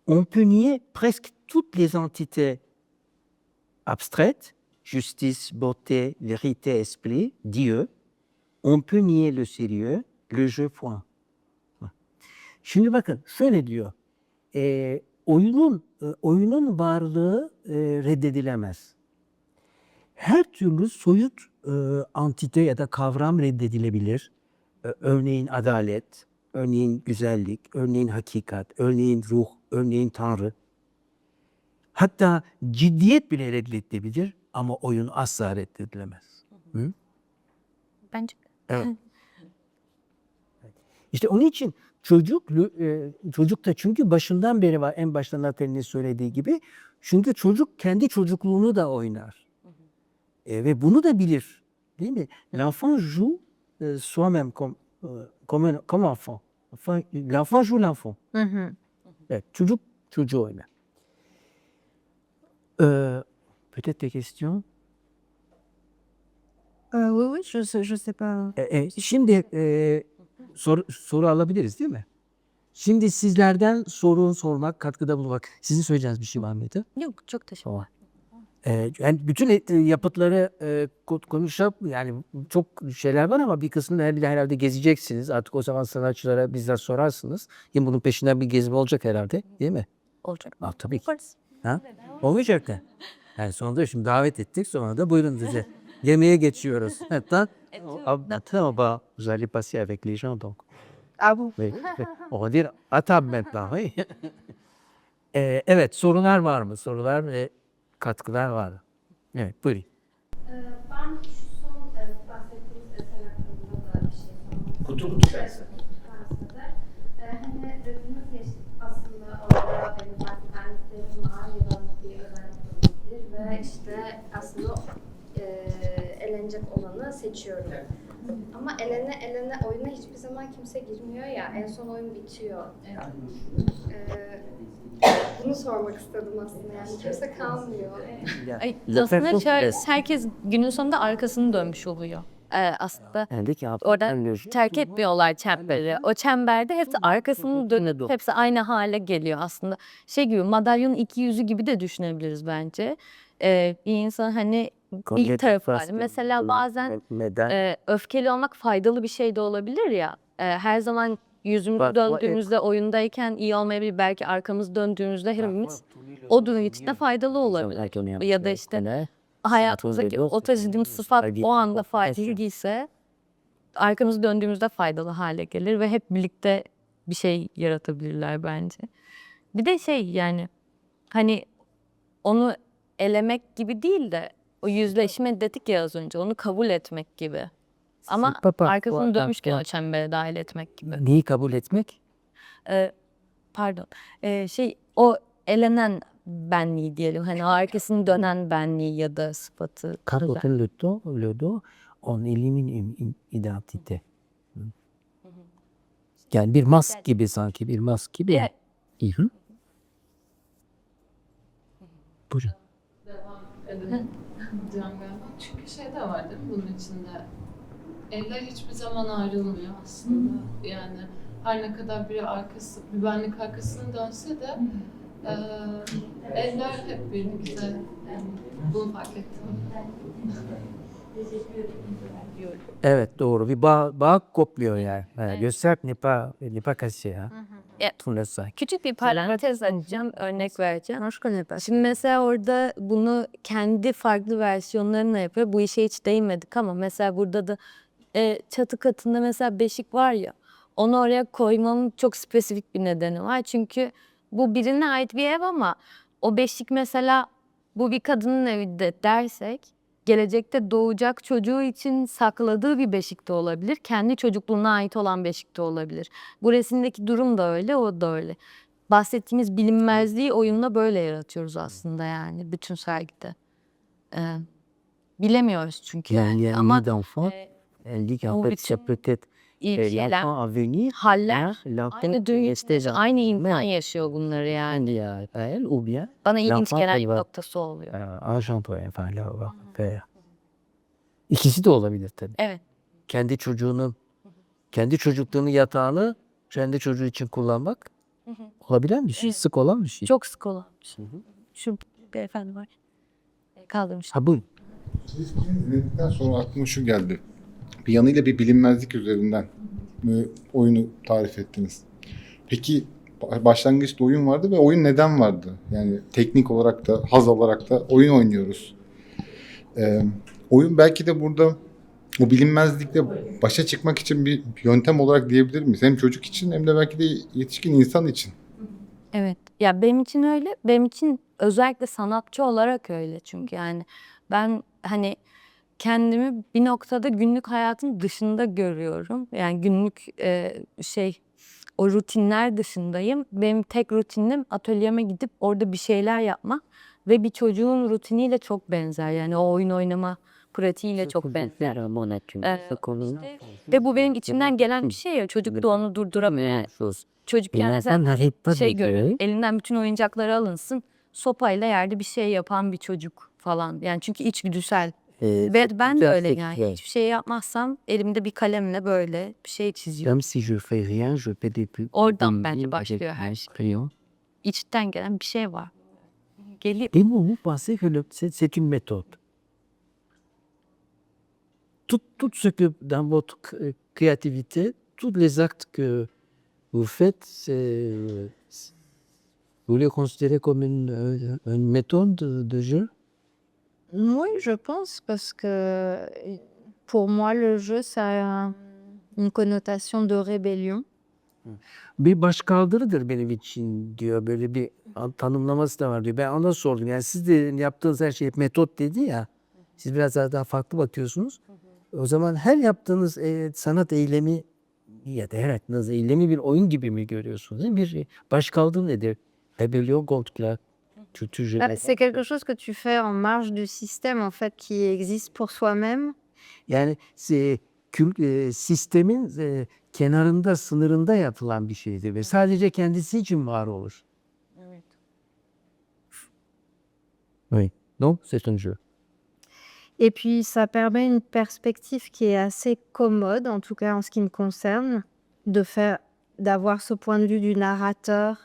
On peut nier presque toutes les entités abstraites, justice, beauté, vérité, esprit, Dieu. On peut nier le sérieux, le jeu point. Şimdi bakın şöyle diyor. Oyunun varlığı reddedilemez. Her türlü soyut antite ya da kavram reddedilebilir. Örneğin adalet, örneğin güzellik, örneğin hakikat, örneğin ruh, örneğin Tanrı. Hatta ciddiyet bile reddedilebilir ama oyun asla reddedilemez. Hı? Bence. Evet. İşte onun için çocukta çünkü başından beri var, en başta Natalie'nin söylediği gibi. Çünkü çocuk kendi çocukluğunu da oynar. Ve bunu da bilir. Değil mi? L'enfant joue soi-même comme enfant. L'enfant joue l'enfant. Evet, çocuk çocuğu oynar. Peut-être des questions? Oui, oui, je sais pas. Şimdi soru alabiliriz değil mi? Şimdi sizlerden soru sormak, katkıda bulunmak. Sizin söyleyeceğiniz bir şey var mıydı? Yok, çok teşekkür ederim. Yani bütün yapıtları konuşup yani çok şeyler var ama bir kısmını herhalde gezeceksiniz. Artık o zaman sanatçılara bizzat sorarsınız. Yine bunun peşinden bir gezme olacak herhalde değil mi? Olacak. Tabii ki. Ha? Olmayacak da. Yani sonunda şimdi davet ettik, sonra da buyurun bize. Yemeğe geçiyoruz. Hatta on va vous allez passer avec les gens donc. Ah bon? On va dire à table maintenant. Oui. Evet, sorular var mı? Sorular ve katkılar var mı? Evet, buyurun. Ben şu son bahsettiğiniz eser hakkında da bir şey sormak Kutu istedim. Hani dediniz ya işte aslında orada benim benliklerim var ya da bir özellik olabilir ve işte aslında elenecek olanı seçiyorum. Ama elene oyuna hiçbir zaman kimse girmiyor ya, en son oyun bitiyor. Bunu sormak istedim aslında, yani kimse kalmıyor. Ay, aslında şöyle, herkes günün sonunda arkasını dönmüş oluyor. Aslında orada terk etmiyorlar çemberi. O çemberde hepsi arkasını dönüp hepsi aynı hale geliyor aslında. Şey gibi, madalyonun iki yüzü gibi de düşünebiliriz bence. Bir insan hani ilk tarafı var. Mesela bazen öfkeli olmak faydalı bir şey de olabilir ya. Her zaman yüzümüzü döndüğümüzde oyundayken iyi olmayabilir. Belki arkamızı döndüğümüzde hepimiz o durum için de faydalı olabilir. Ya da işte hayatımızdaki o taşıdığımız sıfat o anda faydalı değilse arkamızı döndüğümüzde faydalı hale gelir ve hep birlikte bir şey yaratabilirler bence. Bir de şey yani hani onu elemek gibi değil de o yüzleşme dedik ya az önce, onu kabul etmek gibi. Ama arkasını dönmüşken o çembere dahil etmek gibi. Neyi kabul etmek? Pardon. O elenen benliği diyelim. Hani arkasını dönen benliği ya da sıfatı. Quand on tourne le dos, on élimine une identité. Yani bir mask gibi sanki, bir mask gibi. Evet. Hı. Buyurun. Devam edelim diyeceğim galiba. Çünkü şey de var değil mi bunun içinde? Eller hiçbir zaman ayrılmıyor aslında. Yani her ne kadar bir benlik arkasını dönse de eller hep birlikte. Bunu fark ettim. Evet doğru. Bir bağ kopmuyor yani. Evet. Le cercle n'est pas cassé. Ha? Evet. Tout ça. Küçük bir parantez açacağım, örnek vereceğim. Non, je connais pas. Şimdi mesela orada bunu kendi farklı versiyonlarına yapıyor. Bu işe hiç değinmedik ama mesela burada da çatı katında mesela beşik var ya, onu oraya koymamın çok spesifik bir nedeni var. Çünkü bu birine ait bir ev ama o beşik mesela bu bir kadının evi de dersek gelecekte doğacak çocuğu için sakladığı bir beşik de olabilir. Kendi çocukluğuna ait olan beşik de olabilir. Bu resimdeki durum da öyle, o da öyle. Bahsettiğimiz bilinmezliği oyunla böyle yaratıyoruz aslında yani bütün sergide. Bilemiyoruz çünkü. Il y a Ama une d'enfant. Elle dit qu'en o fait, bütün ça peut être şeyler, l'enfant à venir, haller l'enfant aynı dünyada, aynı insan yaşıyor bunları yani. à elle, ou bien Bana ilginç l'enfant gelen qui bir va noktası oluyor. engendrer, enfin là, faire. İkisi de olabilir tabii. Evet. Kendi çocukluğunun yatağını kendi çocuğu için kullanmak olabilen bir şey. Sık olan bir şey. Çok sık olan. Şu beyefendi var. Kaldırmış. Ha bu. Siz dinledikten sonra aklıma şu geldi. Bir yanıyla bir bilinmezlik üzerinden oyunu tarif ettiniz. Peki başlangıçta oyun vardı ve oyun neden vardı? Yani teknik olarak da haz alarak da oyun oynuyoruz. Oyun belki de burada o bilinmezlikle başa çıkmak için bir yöntem olarak diyebilir miyiz? Hem çocuk için hem de belki de yetişkin insan için. Evet. Ya benim için öyle. Benim için özellikle sanatçı olarak öyle. Çünkü yani ben hani kendimi bir noktada günlük hayatın dışında görüyorum. Yani günlük o rutinler dışındayım. Benim tek rutinim atölyeme gidip orada bir şeyler yapmak ve bir çocuğun rutiniyle çok benzer. Yani o oyun oynama pratiğiyle çok benzer. Ve bu benim içimden gelen bir şey ya. Çocuk da onu durduramıyor. Çocukken mesela görüyor. Elinden bütün oyuncakları alınsın. Sopayla yerde bir şey yapan bir çocuk falan. Yani çünkü içgüdüsel. Ve ben de öyle yani. Hiçbir şey yapmazsam elimde bir kalemle böyle bir şey çiziyorum. Comme si je fais rien, je fais des pubs. Oradan bence başlıyor her şey. Crayon. İçten gelen bir şey var. Gelip Et vous pensez que c'est une méthode. Tout ce que dans votre créativité, tous les actes que vous faites, vous les considérez comme une méthode de jeu? Oui, je pense, parce que pour moi, le jeu, ça a une connotation de rébellion. Bir başkaldırıdır benim için diyor. Böyle bir tanımlaması da var diyor. Ben ona sordum. Yani siz de yaptığınız her şey hep metot dedi ya. Siz biraz daha farklı bakıyorsunuz. O zaman her yaptığınız sanat eylemi ya da her yaptığınız eylemi bir oyun gibi mi görüyorsunuz? Değil mi? Bir başkaldırı nedir? Rebellion contre la culture Ah, c'est quelque chose que tu fais en marge du système, en fait, qui existe pour soi-même. Yani sistemin kenarında, sınırında yapılan bir şeydir ve sadece kendisi için var olur. evet. Oui. Donc, c'est un jeu. Et puis, ça permet une perspective qui est assez commode, en tout cas en ce qui me concerne, d'avoir ce point de vue du narrateur.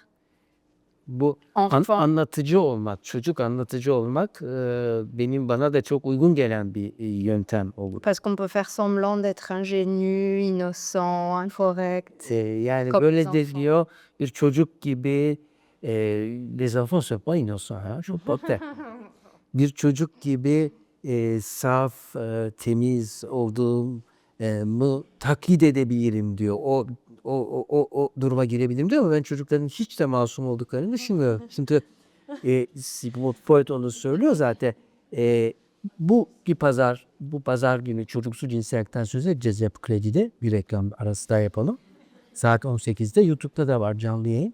Bu Enfant. anlatıcı olmak, çocuk anlatıcı olmak bana da çok uygun gelen bir yöntem olur. Parce qu'on peut faire semblant d'être ingénu, innocent, correct. Yani Comme böyle les de enfants. diyor bir çocuk gibi les enfants sont pas innocents, hein, sont pas têtes. Bir çocuk gibi saf, temiz olduğumu taklit edebilirim diyor. O duruma girebilirim diyor ama ben çocukların hiç de masum olduklarını düşünmüyorum. Şimdi Sigmund Freud onu söylüyor zaten. Bu pazar günü çocuksu cinsellikten söz edeceğiz Yapı Kredi'de. Bir reklam arası daha yapalım. Saat 18'de YouTube'da da var canlı yayın.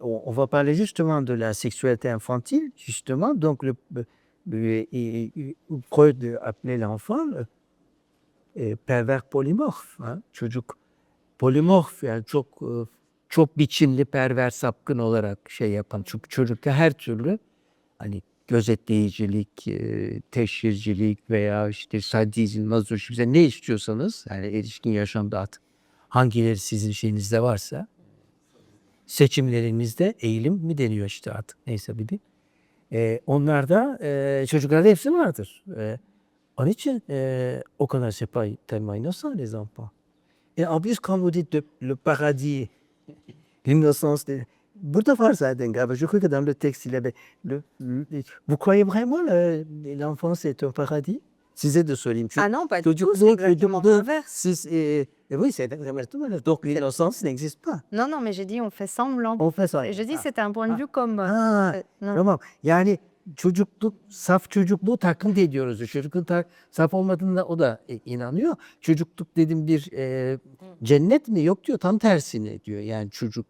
On va parler justement de la sexualité infantile, justement. Donc, Freud appelait l'enfant pervers polymorphe. Hein? Çocuk polimorf yani çok biçimli pervers sapkın olarak şey yapan. Çünkü çocukta her türlü Hani gözetleyicilik, teşhircilik veya işte sadizm, mazoşizm ne istiyorsanız yani erişkin yaşamda artık hangileri sizin şeyinizde varsa seçimlerinizde eğilim mi deniyor işte artık neyse bir de. Onlarda çocuklarda hepsi vardır. Onun için o kadar c'est pas tellement innocent les enfants. Et en plus quand vous dites le paradis, l'innocence, burada var zaten galiba. Je crois que dans le texte il y avait vous croyez vraiment l'enfance est un paradis? Size de söyleyeyim. Ah non, pas du tout, Çocukluğun c'est exactement l'inverse. siz oui c'est exactement l'inverse. Donc l'innocence n'existe pas. Non, non, mais j'ai dit on fait semblant. On fait ça. Et je dis c'est un point de vue comme... Ha, non. tamam. Yani çocukluk, saf çocukluğu taklit ediyoruz. Çocukluk saf olmadığında o da inanıyor. Çocukluk dedim bir cennet mi? Yok diyor. Tam tersine diyor. Yani çocuk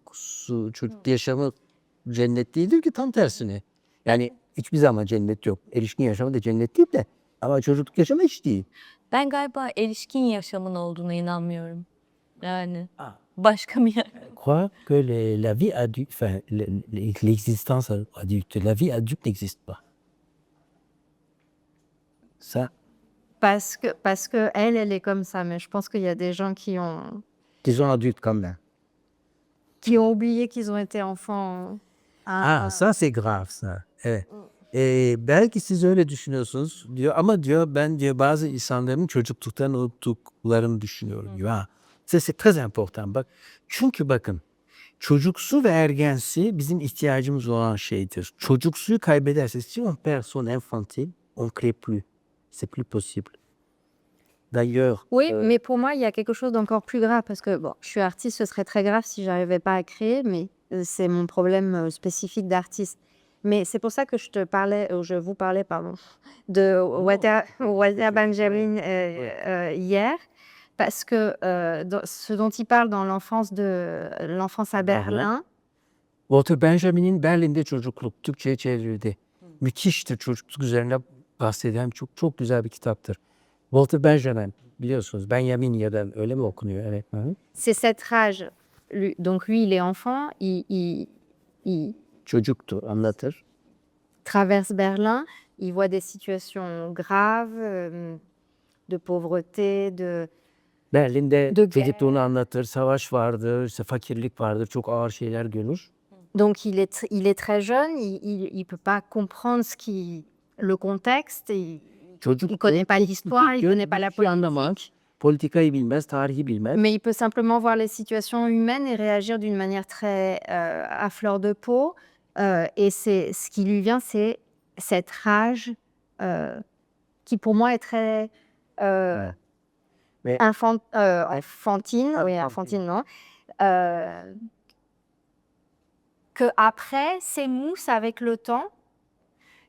yaşamı cennet değildir ki tam tersine. Yani hiçbir zaman cennet yok. Erişkin yaşamı da cennet değil de. Ama çocukluk yaşamı hiç değil. Ben galiba erişkin yaşamın olduğuna inanmıyorum. Yani Ah. başka bir yer. Crois que la vie adulte, enfin l'existence adulte, la vie adulte n'existe pas. Ça, Parce que elle est comme ça, mais je pense qu'il y a des gens disons adulte quand même. qui ont oublié qu'ils ont été enfants. Ah, ça c'est grave ça. Evet. Belki siz öyle düşünüyorsunuz diyor ama diyor ben diyor bazı insanların çocukluktan unuttuklarını düşünüyorum diyor. Ha. C'est très important. Bak, çünkü bakın çocuksu ve ergensi bizim ihtiyacımız olan şeydir. Çocuksuyu kaybedersek si on perd son infantile, on ne crée plus. C'est plus possible. D'ailleurs, Oui, mais pour moi, il y a quelque chose d'encore plus grave parce que bon, je suis artiste, ce serait très grave si j'arrivais pas à créer, mais c'est mon problème spécifique d'artiste. Mais c'est pour ça que je vous parlais, pardon, de Walter Benjamin hier, parce que ce dont il parle dans l'enfance à Berlin, Walter Benjamin'in Berlin'de çocukluk Türkçe'ye çevrildi. Müthiştir, çocukluk üzerine bahseden çok güzel bir kitaptır. Walter Benjamin biliyorsunuz Benjamin ya da öyle mi okunuyor? Evet. Hı. c'est cette rage. Donc lui, il est enfant, il Çocuktu anlatır. traverse Berlin, il voit des situations graves, de pauvreté, Berlin'de De çocukluğunu anlatır. Savaş vardır, işte fakirlik vardır. Çok ağır şeyler görür. Donc il est très jeune, il peut pas comprendre le contexte, Çocuk il connaît pas l'histoire, il connaît pas la hiçbir şey politique, anlamaz. Politikayı bilmez, tarihi bilmez. mais il peut simplement voir les situations humaines et réagir d'une manière très à fleur de peau. Et c'est ce qui lui vient, c'est cette rage qui pour moi est très Mais- enfantine, oui, enfantine, non. Que après s'émousse avec le temps.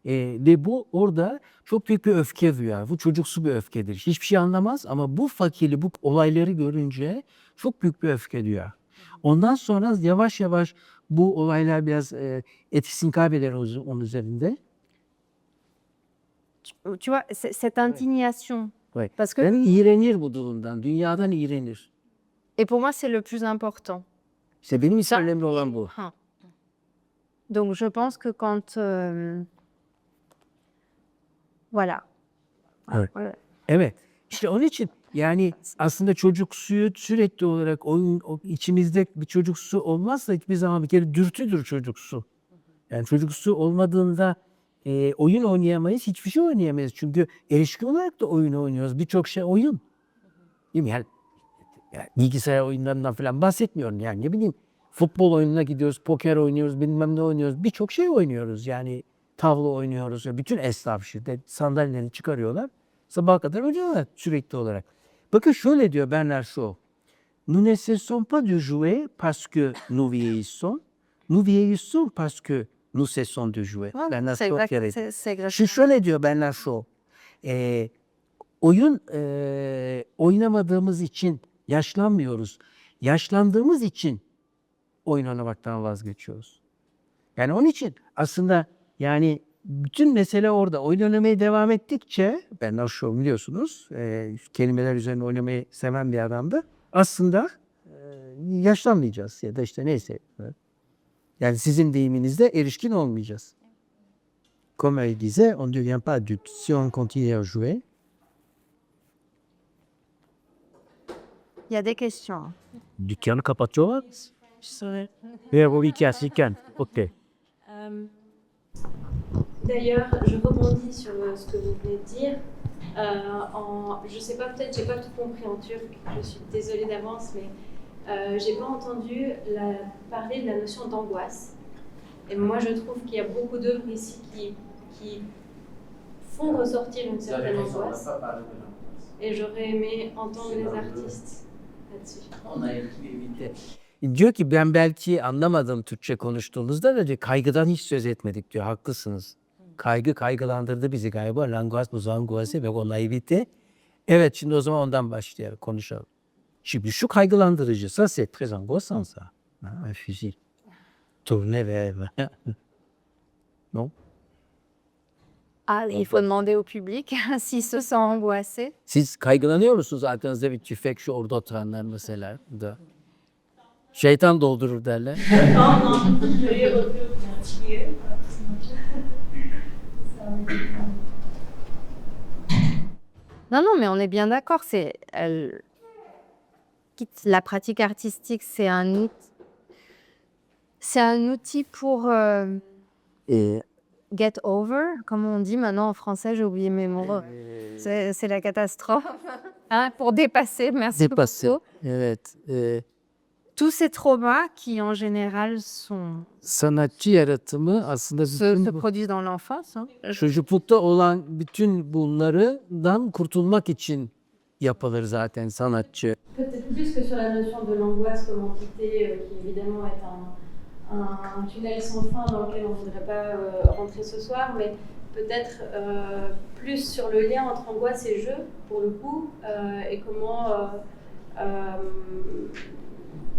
Ve bu orada çok büyük bir öfke duyar. Bu çocuksu bir öfkedir. Hiçbir şey anlamaz ama bu fakirli, bu olayları görünce çok büyük bir öfke duyar. Ondan sonra yavaş yavaş bu olaylar biraz etkisini kaybeder onun üzerinde. Tu vois, cette indignation. Ouais. Parce que, Yani iğrenir bu durumdan, dünyadan iğrenir. et pour moi, c'est le plus important. İşte benim için önemli olan bu. Hein. Donc, je pense que quand... voilà. Evet. Ouais. Evet. İşte onun için yani aslında çocuksuyu sürekli olarak içimizde bir çocuksu olmazsa hiçbir zaman bir kere dürtüdür çocuksu. Yani çocuksu olmadığında oyun oynayamayız, hiçbir şey oynayamayız. Çünkü erişkin olarak da oyun oynuyoruz. Birçok şey oyun. Değil mi? Yani bilgisayar oyunlarından falan bahsetmiyorum. Yani ne bileyim futbol oyununa gidiyoruz, poker oynuyoruz, bilmem ne oynuyoruz. Birçok şey oynuyoruz. Yani tavla oynuyoruz. Bütün esnaf şirket sandalyelerini çıkarıyorlar. Sabaha kadar oynuyorlar sürekli olarak. Bakın şöyle diyor Bernard Shaw. Nous ne cessons pas de jouer parce que nous vieillissons. Nous vieillissons parce que nous cessons de jouer. Bernard C'est Shaw exact, söyledi. c'est exact. Şu şöyle diyor Bernard Shaw. Oyun oynamadığımız için yaşlanmıyoruz. Yaşlandığımız için oyun oynamaktan vazgeçiyoruz. Yani onun için aslında yani bütün mesele orada. Oyun oynamaya devam ettikçe, Bernard Shaw biliyorsunuz, kelimeler üzerine oynamayı seven bir adamdı. Aslında yaşlanmayacağız ya da işte neyse. Yani sizin deyiminizde erişkin olmayacağız. comme elle disait, on ne devient pas adulte si on continue à jouer. Il y a des questions. Dükkanı kapatıyorlar mısın? Ve bu hikâyesiken. Okey. D'ailleurs, je rebondis sur ce que vous venez de dire. Je sais pas, peut-être j'ai pas tout compris en turc, je suis désolée d'avance, mais j'ai pas entendu parler de la notion d'angoisse. Et moi, je trouve qu'il y a beaucoup d'œuvres ici qui font ressortir une certaine angoisse. Et j'aurais aimé entendre les artistes là-dessus. Diyor ki ben belki anlamadım Türkçe konuştuğunuzda da diyor, kaygıdan hiç söz etmedik diyor. Haklısınız. Kaygı kaygılandırdı bizi galiba. Langoas, buzangoası ve o naivite. Evet, şimdi o zaman ondan başlayalım, konuşalım. Şimdi şu kaygılandırıcı. Ça c'est très angoissant ça. Un fusil. Tourné vers... Non? Ah, il faut demander au public s'ils se sentent angoissés. Siz kaygılanıyor musunuz? Arkanızda bir tüfek, şu orada oturanlar mesela. Da. Şeytan doldurur derler. Non, non, mais on est bien d'accord. La pratique artistique, c'est un outil pour get over, comme on dit maintenant en français, j'ai oublié mes mots. C'est la catastrophe. Hein, pour dépasser, merci Dépasser. beaucoup. Evet. Tous ces traumas qui, en général, Sanatçı yaratımı aslında se bütün produisent dans l'enfance. Hein. çocuklukta olan bütün bunlardan kurtulmak için yapılır zaten sanatçı. Peut-être plus que sur la notion de l'angoisse comme entité qui évidemment est un tunnel sans fin dans lequel on ne voudrait pas rentrer ce soir, mais peut-être plus sur le lien entre angoisse et jeu, pour le coup, et comment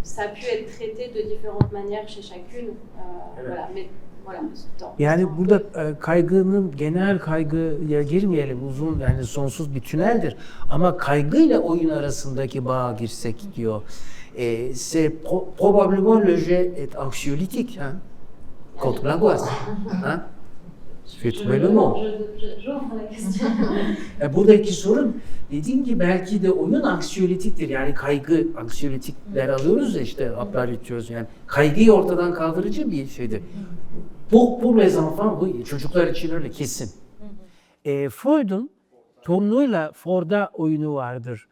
ça a pu être traité de différentes manières chez chacune. Voilà, mais voilà. Yani burada kaygının genel kaygıya girmeyelim. Uzun, yani sonsuz bir tüneldir. Ama kaygıyla oyun arasındaki bağa girsek diyor. C'est probablement le jet est anxiolytique, hein, contre l'angoisse. Hein? J'ouvre la question. Buradaki sorun dediğim gibi belki de oyun anksiyolitiktir. Yani kaygı, anksiyolitikler alıyoruz ya, işte haplar yutuyoruz. Yani kaygıyı ortadan kaldırıcı bir şeydir. Pour les enfants, bu çocuklar için öyle kesin. Freud'un torunuyla Ford'a oyunu vardır.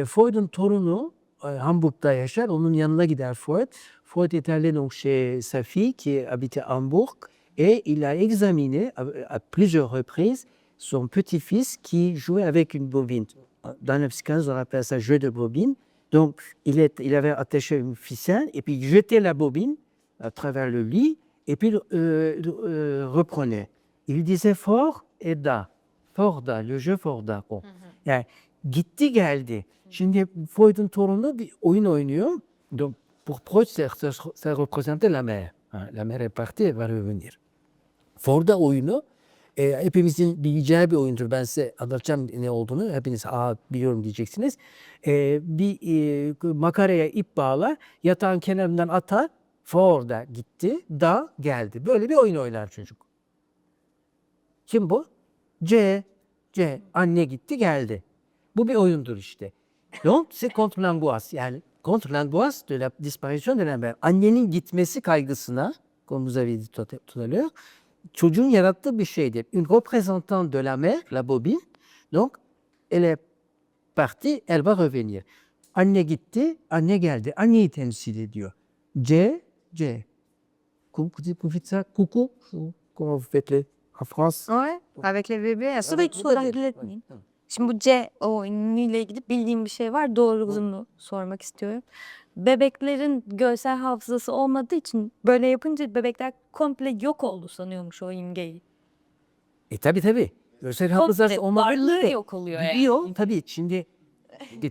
Freud'un torunu Hamburg'da yaşar, onun yanına gider Freud. Freud est allé donc chez sa fille qui habitait à Hambourg et il a examiné à plusieurs reprises son petit-fils qui jouait avec une bobine. Dans la psychanalyse, on appelle ça jeu de bobine. Donc, il avait attaché une ficelle et puis il jetait la bobine à travers le lit et puis reprenait. Il disait fort et da. Forda, le jeu Forda. O. Yani gitti geldi. Şimdi Freud'un torunu bir oyun oynuyor. Donc, pour Freud, ça représentait la mère. La mère est partie, elle va revenir. Forda oyunu hepimizin bileceği bir oyundur. Ben size anlatacağım ne olduğunu. Hepiniz biliyorum diyeceksiniz. Bir makaraya ip bağlar, yatağın kenarından atar. Forda gitti, da geldi. Böyle bir oyun oynar çocuk. Kim bu? C. Anne gitti geldi. Bu bir oyundur işte. Donc c'est contre l'angoisse. Yani contre l'angoisse de la disparition de la mère. Annenin gitmesi kaygısına, comme vous avez dit tout à l'heure, çocuğun yarattığı bir şeydir. Une représentante de la mère, la bobine. Donc elle est partie, elle va revenir. Anne gitti, anne geldi. Anneyi temsil ediyor. C. Vous faites ça? Coucou? Comment vous faites en France? Ouais, avec les bébés. Şimdi bu C oyunuyla ilgili bildiğim bir şey var. Doğruluğunu sormak istiyorum. Bebeklerin görsel hafızası olmadığı için böyle yapınca bebekler komple yok oldu sanıyormuş o imgeyi. Tabii. Görsel hafızası varlığı yok oluyor yani. Biliyor tabii. Şimdi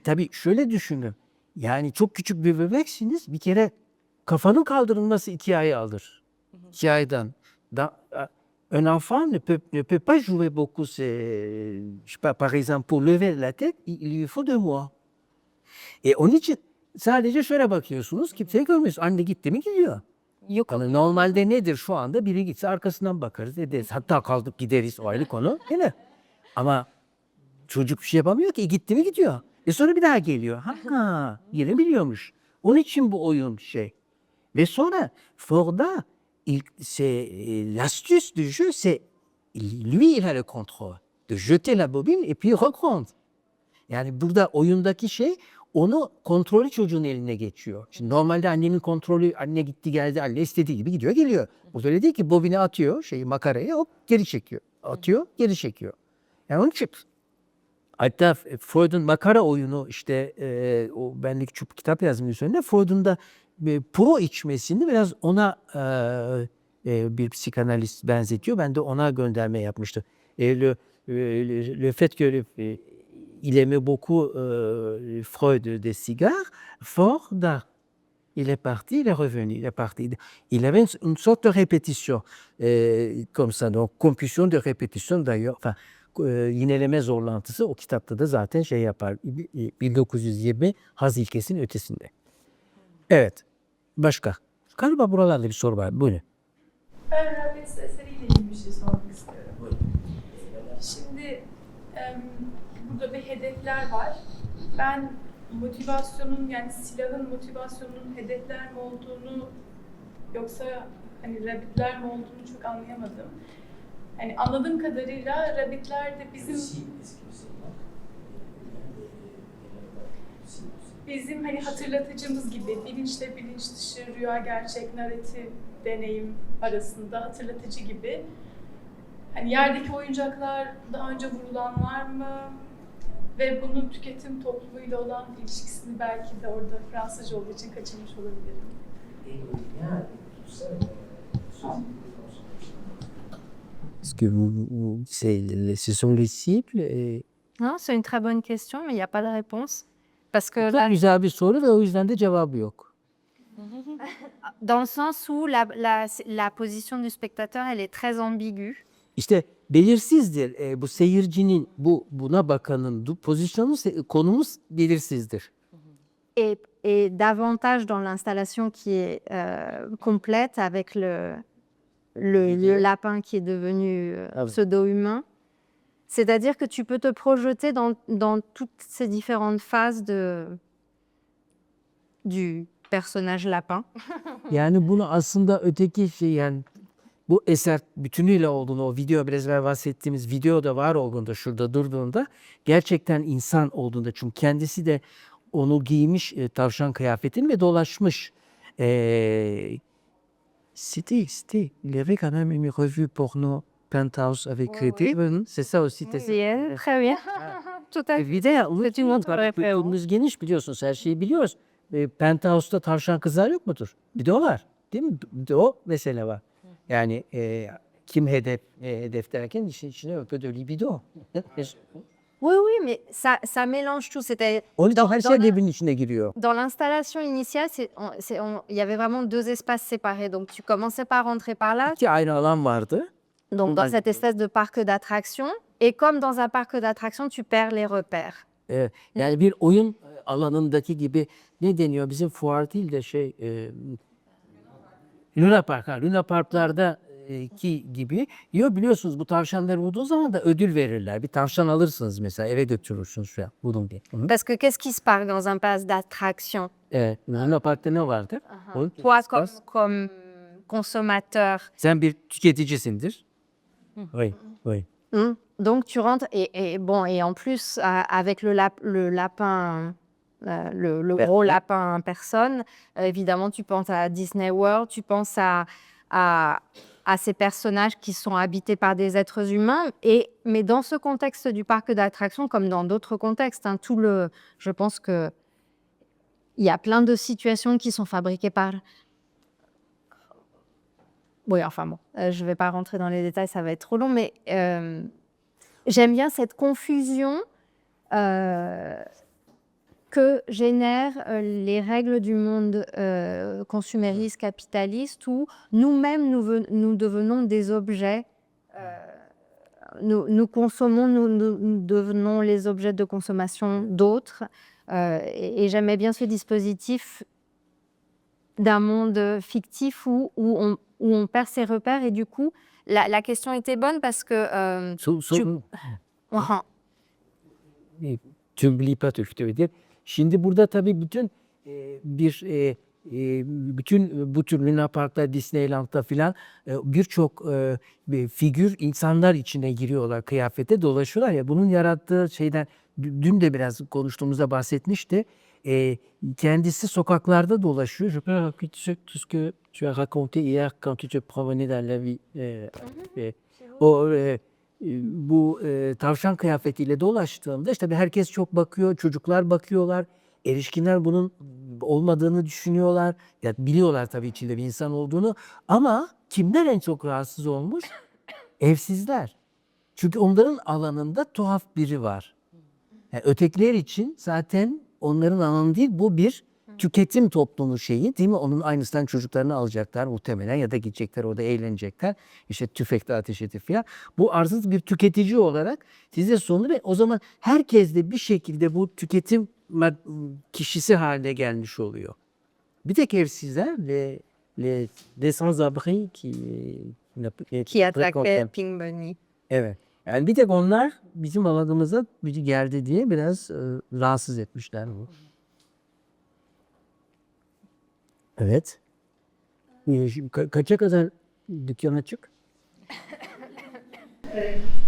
tabii şöyle düşünün. Yani çok küçük bir bebeksiniz. Bir kere kafanın kaldırılması 2 ay alır. 2 aydan. Un enfant ne peut pas jouer beaucoup. Je sais pas, par exemple, pour lever la tête, il lui faut 2 mois. Onun için sadece şöyle bakıyorsunuz, kimseyi görmüyorsunuz. Anne gitti mi gidiyor. yok. Yani normalde nedir şu anda? Biri gitse arkasından bakarız, ederiz. Hatta kalkıp gideriz, o ayrı konu. Değil mi? Ama çocuk bir şey yapamıyor ki. Gitti mi gidiyor. Sonra bir daha geliyor. Ha, yine biliyormuş. Onun için bu oyun şey. Ve sonra Ford'a l'astuce du jeu, c'est lui il a le contrôle. De jeter la bobine et puis reprendre. Yani burada oyundaki şey onu kontrolü çocuğun eline geçiyor. Şimdi normalde annenin kontrolü anne gitti geldi anne istediği gibi gidiyor geliyor. Bu öyle değil ki bobini atıyor makaraya hop geri çekiyor. Atıyor geri çekiyor. Yani onun için hatta Freud'un makara oyunu işte o ben de küçük bir kitap yazdım üzerine. Freud'un da pro içmesini biraz ona bir psikanalist benzetiyor. Ben de ona gönderme yapmıştım. Le fait que il aimait beaucoup Freud des cigares, Ford, il est parti, il est revenu, il est parti. Il avait une sorte de répétition comme ça. Donc compulsion de répétition d'ailleurs. Enfin, yineleme zorlantısı o kitapta da zaten şey yapar. 1920 haz ilkesinin ötesinde. Evet. Başka. Galiba buralarda bir soru var. Buyurun. Ben Rabbet eseriyle ilgili bir şey sormak istiyorum. Şimdi burada bir hedefler var. Ben motivasyonun yani silahın motivasyonunun hedefler mi olduğunu yoksa hani rabbitler mi olduğunu çok anlayamadım. Hani anladığım kadarıyla rabbitler de bizim hani hatırlatıcımız gibi bilinçle bilinç dışı, rüya gerçek, narratif, deneyim arasında hatırlatıcı gibi. Hani yerdeki oyuncaklar daha önce vurulan var mı? Ve bunun tüketim toplumuyla olan ilişkisini belki de orada Fransızca olduğu için kaçırmış olabilirim. Est-ce que ce sont les cibles? Non, c'est une très bonne question, mais il n'y a pas de réponse. Parce que Çok güzel bir soru ve o yüzden de cevabı yok. dans le sens où la position du spectateur, elle est très ambiguë. İşte belirsizdir. Bu seyircinin, buna bakanın pozisyonu, konumuz belirsizdir. Et davantage dans l'installation qui est complète avec le lapin qui est devenu Ah oui. pseudo-humain. C'est-à-dire que tu peux te projeter dans toutes ces différentes phases du personnage lapin. Yani bunu aslında öteki şey yani bu eser bütünüyle olduğunu o video biraz evvel bahsettiğimiz videoda var olduğunda şurada durduğunda gerçekten insan olduğunda çünkü kendisi de onu giymiş tavşan kıyafetini ve dolaşmış. C'était, il y avait quand même une revue porno Penthouse avec Crédit. C'est ça aussi. Bien, très bien. Tout à fait. Bir de okulumuz geniş biliyorsunuz her şeyi biliyoruz. Penthouse'da tavşan kızlar yok mudur? Bir de o var. Değil mi? Bir de o mesele var. Yani kim hedef derken işin içine un peu de libido. Oui, oui, mais ça mélange tout. C'était O yüzden her şey birbirinin içine giriyor. dans l'installation initiale, il y avait vraiment deux espaces séparés. Donc tu commençais par rentrer par là, İki ayrı alan vardı. donc dans cette espèce de parc d'attractions. Et comme dans un parc d'attractions, tu perds les repères. Yani bir oyun alanındaki gibi ne deniyor? Bizim fuar değil de Luna Park. Luna Park'larda ki gibi. Biliyorsunuz bu tavşanları vurduğu zaman da ödül verirler. Bir tavşan alırsınız mesela eve götürürsünüz şu an. Vurun diye. Parce que qu'est-ce qui se passe dans un parc d'attractions? Evet. Luna Park'ta ne vardır? Toi, comme consommateur, Sen bir tüketicisindir. Oui, oui. donc tu rentres et en plus avec le lapin, le gros lapin en personne, évidemment tu penses à Disney World, tu penses à ces personnages qui sont habités par des êtres humains. Mais dans ce contexte du parc d'attractions, comme dans d'autres contextes, je pense que il y a plein de situations qui sont fabriquées par... Oui, enfin bon, je ne vais pas rentrer dans les détails, ça va être trop long, mais j'aime bien cette confusion que génèrent les règles du monde consumériste, capitaliste, où nous-mêmes, nous devenons des objets. Nous consommons, nous devenons les objets de consommation d'autres. Et j'aimais bien ce dispositif d'un monde fictif où on perd ses repères. Et du coup, la question était bonne parce que Sorun Aha. Tümblipat öftedir. Şimdi burada tabii bütün bu tür Luna Park'ta, Disneyland'da filan birçok bir figür insanlar içine giriyorlar, kıyafete dolaşıyorlar ya. Bunun yarattığı şeyden dün de biraz konuştuğumuzda bahsetmişti. Kendisi sokaklarda dolaşıyor. Je peux raconter tout ce que tu as raconté hier quand tu te promenais dans la vie. Bu tavşan kıyafetiyle dolaştığımda işte herkes çok bakıyor, çocuklar bakıyorlar, erişkinler bunun olmadığını düşünüyorlar. Ya biliyorlar tabii içinde bir insan olduğunu ama kimler en çok rahatsız olmuş? Evsizler. Çünkü onların alanında tuhaf biri var. Yani ötekiler için zaten onların alanı değil, bu bir tüketim toplumu şeyi değil mi? Onun aynısından çocuklarını alacaklar muhtemelen ya da gidecekler orada eğlenecekler. İşte tüfekle ateş edip falan. Bu arsız bir tüketici olarak size sunulur ve o zaman herkes de bir şekilde bu tüketim kişisi haline gelmiş oluyor. Bir tek evsizler les sans-abri Qui attaquait Pink Bunny. Evet. Yani bir tek onlar bizim alanımıza bizi geldi diye biraz rahatsız etmişler bu. Evet. Şimdi kaça kadar dükkan açık?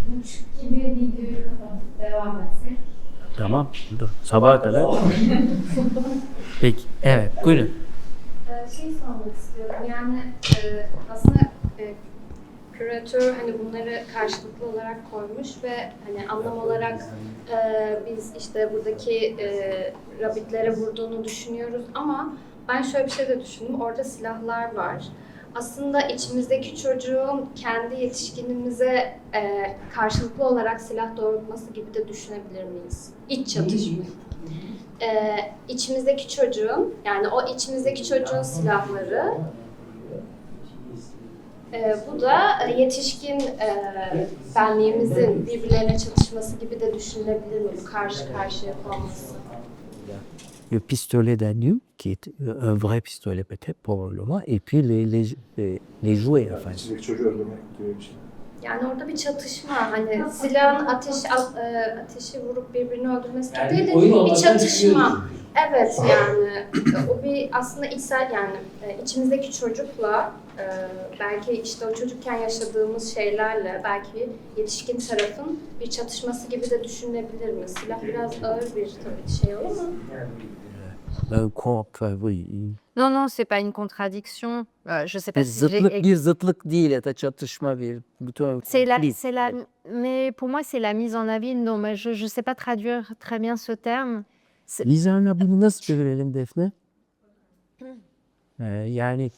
Buçuk gibi videoyu kapatıp devam etsek. Tamam. Dur. Sabaha kadar. Peki. Evet. Buyurun. Şey sormak istiyorum. Yani aslında küratör hani bunları karşılıklı olarak koymuş ve hani anlam olarak biz işte buradaki rabbitlere vurduğunu düşünüyoruz ama ben şöyle bir şey de düşündüm. Orada silahlar var. Aslında içimizdeki çocuğun kendi yetişkinimize karşılıklı olarak silah doğrultması gibi de düşünebilir miyiz? İç çatışma. İçimizdeki çocuğun, yani o içimizdeki çocuğun silahları, bu da yetişkin benliğimizin birbirlerine çatışması gibi de düşünülebilir mi? Bu karşı karşıya konması. Le pistolet d'Agnew, qui est un vrai pistolet peut-être probablement, et puis les jouets. Enfin. İçindeki çocuğu öldürmek gibi bir şey. Yani orada bir çatışma, hani silahın ateşi vurup birbirini öldürmesi gibi değil de bir çatışma. Evet yani o bir aslında içsel yani içimizdeki çocukla belki işte o çocukken yaşadığımız şeylerle belki yetişkin tarafın bir çatışması gibi de düşünülebilir mi? Silah biraz ağır bir tabii şey ama. Oui. Non, non, c'est pas une contradiction. Je sais pas si Bir zıtlık değil ya da çatışma bir. c'est la, mais pour moi, c'est la mise en abîme. Non, mais je sais pas traduire très bien ce terme. Lizar'la bunu nasıl çevirelim Defne? Yani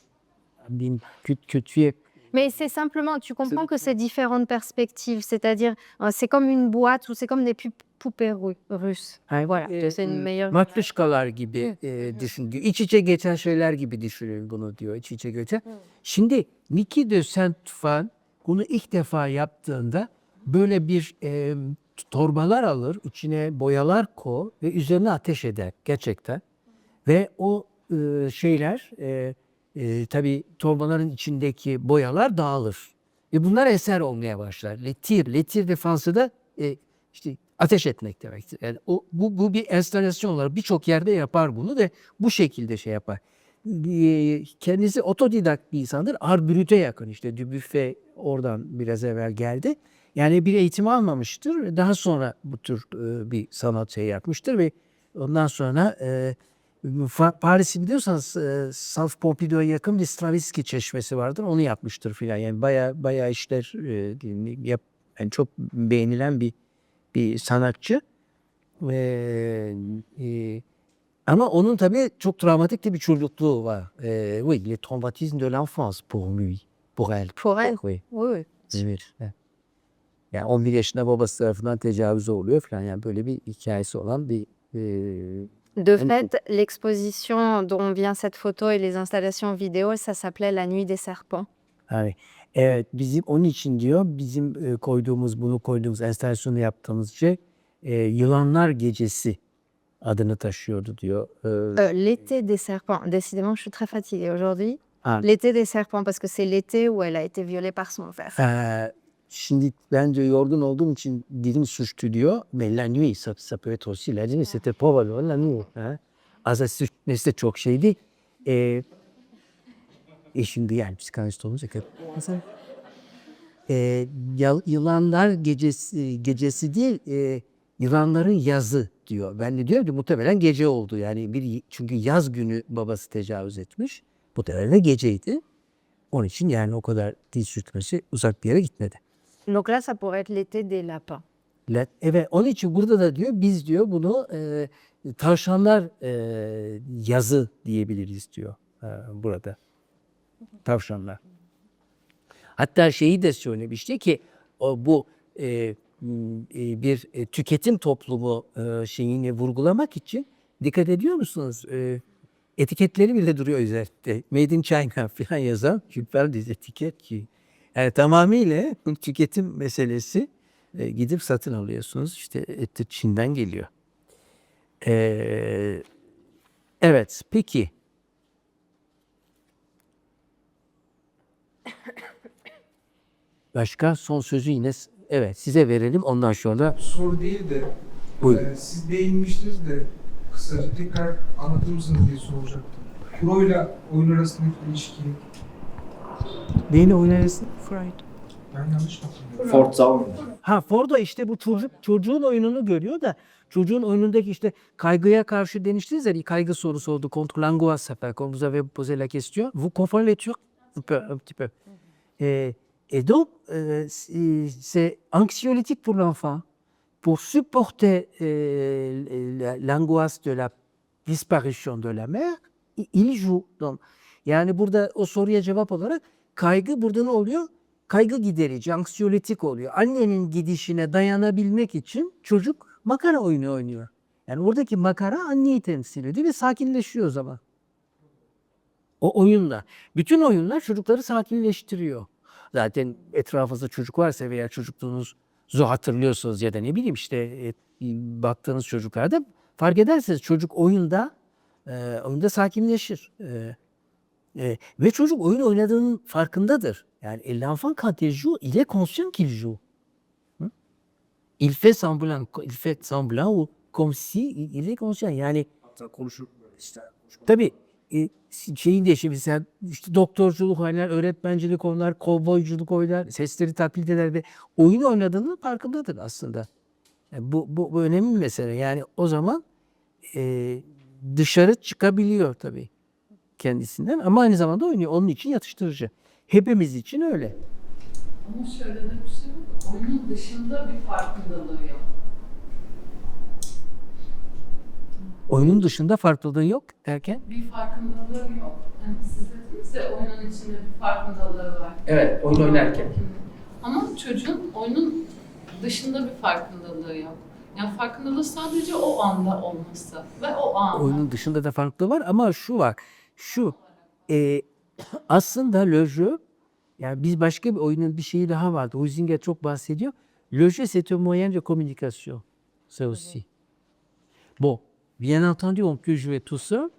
kötüye. Mais c'est simplement, tu comprends que c'est différentes perspectives. C'est-à-dire, c'est comme une boîte ou c'est comme des poupées russes. Voilà, c'est une meilleure. Matruşkalar gibi düşün diyor. İç içe geçen şeyler gibi düşünün bunu diyor. İç içe geçen. Şimdi Niki de Saint-Fan bunu ilk defa yaptığında böyle bir torbalar alır, içine boyalar koy ve üzerine ateş eder gerçekten. Ve o şeyler tabii torbaların içindeki boyalar dağılır. Ve bunlar eser olmaya başlar. Letir de Fransa'da işte ateş etmek demektir. Yani bu bir enstalasyon olarak birçok yerde yapar bunu ve bu şekilde şey yapar. Kendisi otodidakt bir insandır. Art brut'e yakın işte Dubuffet oradan biraz evvel geldi. Yani bir eğitim almamıştır. Daha sonra bu tür bir sanat şey yapmıştır ve ondan sonra Paris'i biliyorsanız South Pompidou'ya yakın bir Stravinsky çeşmesi vardır. Onu yapmıştır filan. Yani bayağı işler yani çok beğenilen bir sanatçı. Ama onun tabii çok travmatik de bir çocukluğu var. Oui, les traumatismes de l'enfance pour lui. Pour elle. Pour elle. Oui. Oui. Evet. Yani 11 yaşında babası tarafından tecavüze oluyor falan. Yani böyle bir hikayesi olan bir De fait, l'exposition dont vient cette photo et les installations vidéo, ça s'appelait La Nuit des Serpents. Yani evet bizim onun için diyor bizim bunu koyduğumuz enstalasyonu yaptığımız şey Yılanlar Gecesi adını taşıyordu diyor. L'été des serpents. Décidément, je suis très fatiguée aujourd'hui. Ah. L'été des serpents, parce que c'est l'été où elle a été violée par son père. Şimdi ben diyor yorgun olduğum için dilim suçtu diyor. Mais la nuit, ça peut être aussi la nuit. C'était probablement la nuit. Hein? Aslında sürtmesi de çok şeydi. Şimdi yani psikanalist olunca yılanlar gecesi değil, yılanların yazı diyor. Ben de diyorum ki muhtemelen gece oldu. Yani çünkü yaz günü babası tecavüz etmiş. Muhtemelen de geceydi. Onun için yani o kadar dil sürtmesi uzak bir yere gitmedi. Donc là, ça pourrait être l'été des lapins. Evet, onun için burada da diyor biz diyor bunu tavşanlar yazı diyebiliriz diyor burada. Tavşanlar. Hatta şeyi de söylemişti ki bu bir tüketim toplumu şeyini vurgulamak için dikkat ediyor musunuz? Etiketleri bile duruyor üzerinde. Made in China falan yazan kültürel bir etiket ki. Yani tamamıyla tüketim meselesi gidip satın alıyorsunuz. İşte eti Çin'den geliyor. Evet, peki. Başka son sözü yine evet size verelim ondan sonra. Soru değil de siz değinmiştiniz de kısaca tekrar anlatır mısınız diye soracaktım. Pro'yla oyun arasındaki ilişki. Neyini oynarsın? Ben yanlış mı hatırlıyorum? Forza Fordo işte bu çocuğun oyununu görüyor da çocuğun oyunundaki işte kaygıya karşı demiştiniz ya bir kaygı sorusu oldu. Contre l'angoisse, quand vous avez posé la question. Vous comprenez les Turcs? Un petit peu. Et donc, c'est anxiolytique pour l'enfant. Pour supporter l'angoisse de la disparition de la mère, il joue. Donc, yani burada o soruya cevap olarak kaygı burada ne oluyor? Kaygı giderici, anksiyolitik oluyor. Annenin gidişine dayanabilmek için çocuk makara oyunu oynuyor. Yani oradaki makara anneyi temsil ediyor ve sakinleşiyor o zaman. O oyunla. Bütün oyunlar çocukları sakinleştiriyor. Zaten etrafınızda çocuk varsa veya çocukluğunuzu hatırlıyorsunuz ya da ne bileyim işte baktığınız çocuklarda fark ederseniz çocuk oyunda sakinleşir. Ve çocuk oyun oynadığının farkındadır. Yani l'enfant quand il joue, il est conscient qu'il joue. Il fait semblant ou comme si il est conscient. Yani hatta konuşur işte. tabii şeyin de mesela işte doktorculuk oynar, öğretmencilik oynar, kovboyculuk oynar, sesleri taklit eder ve oyun oynadığının farkındadır aslında. Yani bu önemli bir mesele. Yani o zaman dışarı çıkabiliyor tabii kendisinden ama aynı zamanda oynuyor. Onun için yatıştırıcı. Hepimiz için öyle. Ama şöyle de bir şey var. Oyunun dışında bir farkındalığı yok. Oyunun dışında farklılığı yok derken? Bir farkındalığı yok. Yani siz dediniz ya oyunun içinde bir farkındalığı var. Evet, oyun oynarken. Ama çocuğun oyunun dışında bir farkındalığı yok. Yani farkındalığı sadece o anda olması ve o an. Oyunun dışında da farklılığı var ama şu var. Aslında le jeu, yani biz başka bir oyunun bir şeyi daha vardı. Huizinga çok bahsediyor. Le jeu c'est un moyen de communication. Ça aussi. Bon, bien entendu on peut jouer tout seul.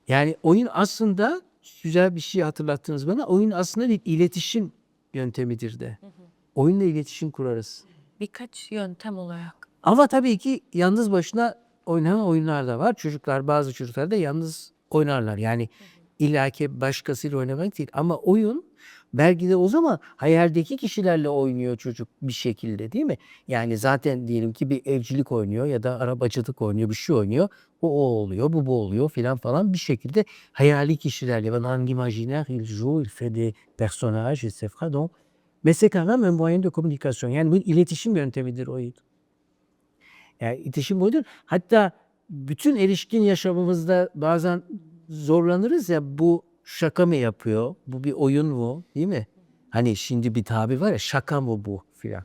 Yani oyun aslında güzel bir şey hatırlattınız bana. Oyun aslında bir iletişim yöntemidir de. Oyunla iletişim kurarız. Birkaç yöntem olarak. Ama tabii ki yalnız başına oynanan oyunlar da var. Bazı çocuklar da yalnız oynarlar. Yani illaki başkasıyla oynamak değil. Ama oyun belki de o zaman hayaldeki kişilerle oynuyor çocuk bir şekilde değil mi? Yani zaten diyelim ki bir evcilik oynuyor ya da arabacılık oynuyor, bir şey oynuyor. O oluyor, bu oluyor filan falan bir şekilde hayali kişilerle. Dans l'imaginaire, il joue, il fait des personnages, etc. Donc, mais c'est quand même un moyen de communication. Yani bu iletişim yöntemidir oyun. Yani iletişim oyunudur. Hatta bütün erişkin yaşamımızda bazen zorlanırız ya bu şaka mı yapıyor? Bu bir oyun mu? Değil mi? Hani şimdi bir tabir var ya şaka mı bu filan.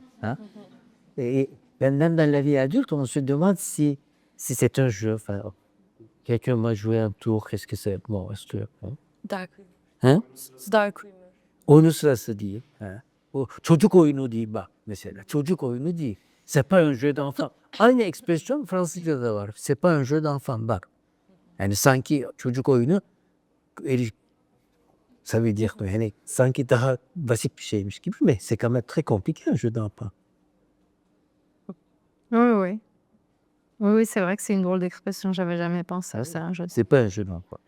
Benden dans la vie adulte on se demande si c'est un jeu. Enfin, quelqu'un m'a joué un tour. Qu'est-ce que c'est? Bon, est-ce que... Dark. He? Dark. Oyunu sırası değil. O çocuk oyunu değil bak mesela. Çocuk oyunu değil. C'est pas un jeu d'enfant. Aynı ekspresyon Fransızca'da da var. C'est pas un jeu d'enfant. Bak. Yani sanki çocuk oyunu ça veut dire que yani sanki daha basit bir şeymiş gibi mais c'est quand même très compliqué un jeu d'enfant. Oui, oui. Oui, oui, c'est vrai que c'est une drôle d'expression. J'avais jamais pensé à ça. C'est pas un jeu d'enfant.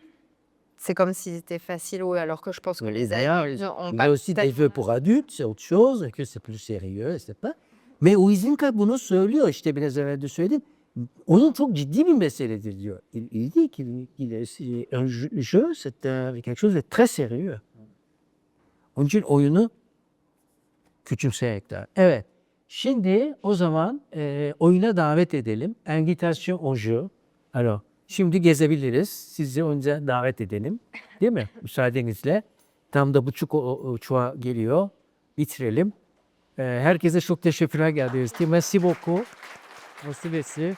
C'est comme si c'était facile, oui, alors que je pense que les D'ailleurs, adultes ont il y pas a aussi des tellement- jeux pour adultes, c'est autre chose, que c'est plus sérieux, c'est pas. Mais Huizinga bunu söylüyor işte biraz evvel de söyledim. Onun çok ciddi bir meseledir diyor. Il dit c'est un jeu, c'est quelque chose de très sérieux. Onun için oyunu küçümseyekler. Evet. Şimdi o zaman oyuna davet edelim. Invitation au jeu. Alors, şimdi gezebiliriz. Sizi önce davet edelim. Değil mi? Müsaadenizle. Tam da buçuk uçağa geliyor. Bitirelim. Herkese çok teşekkürler geldiğiniz için. Merci beaucoup. Merci.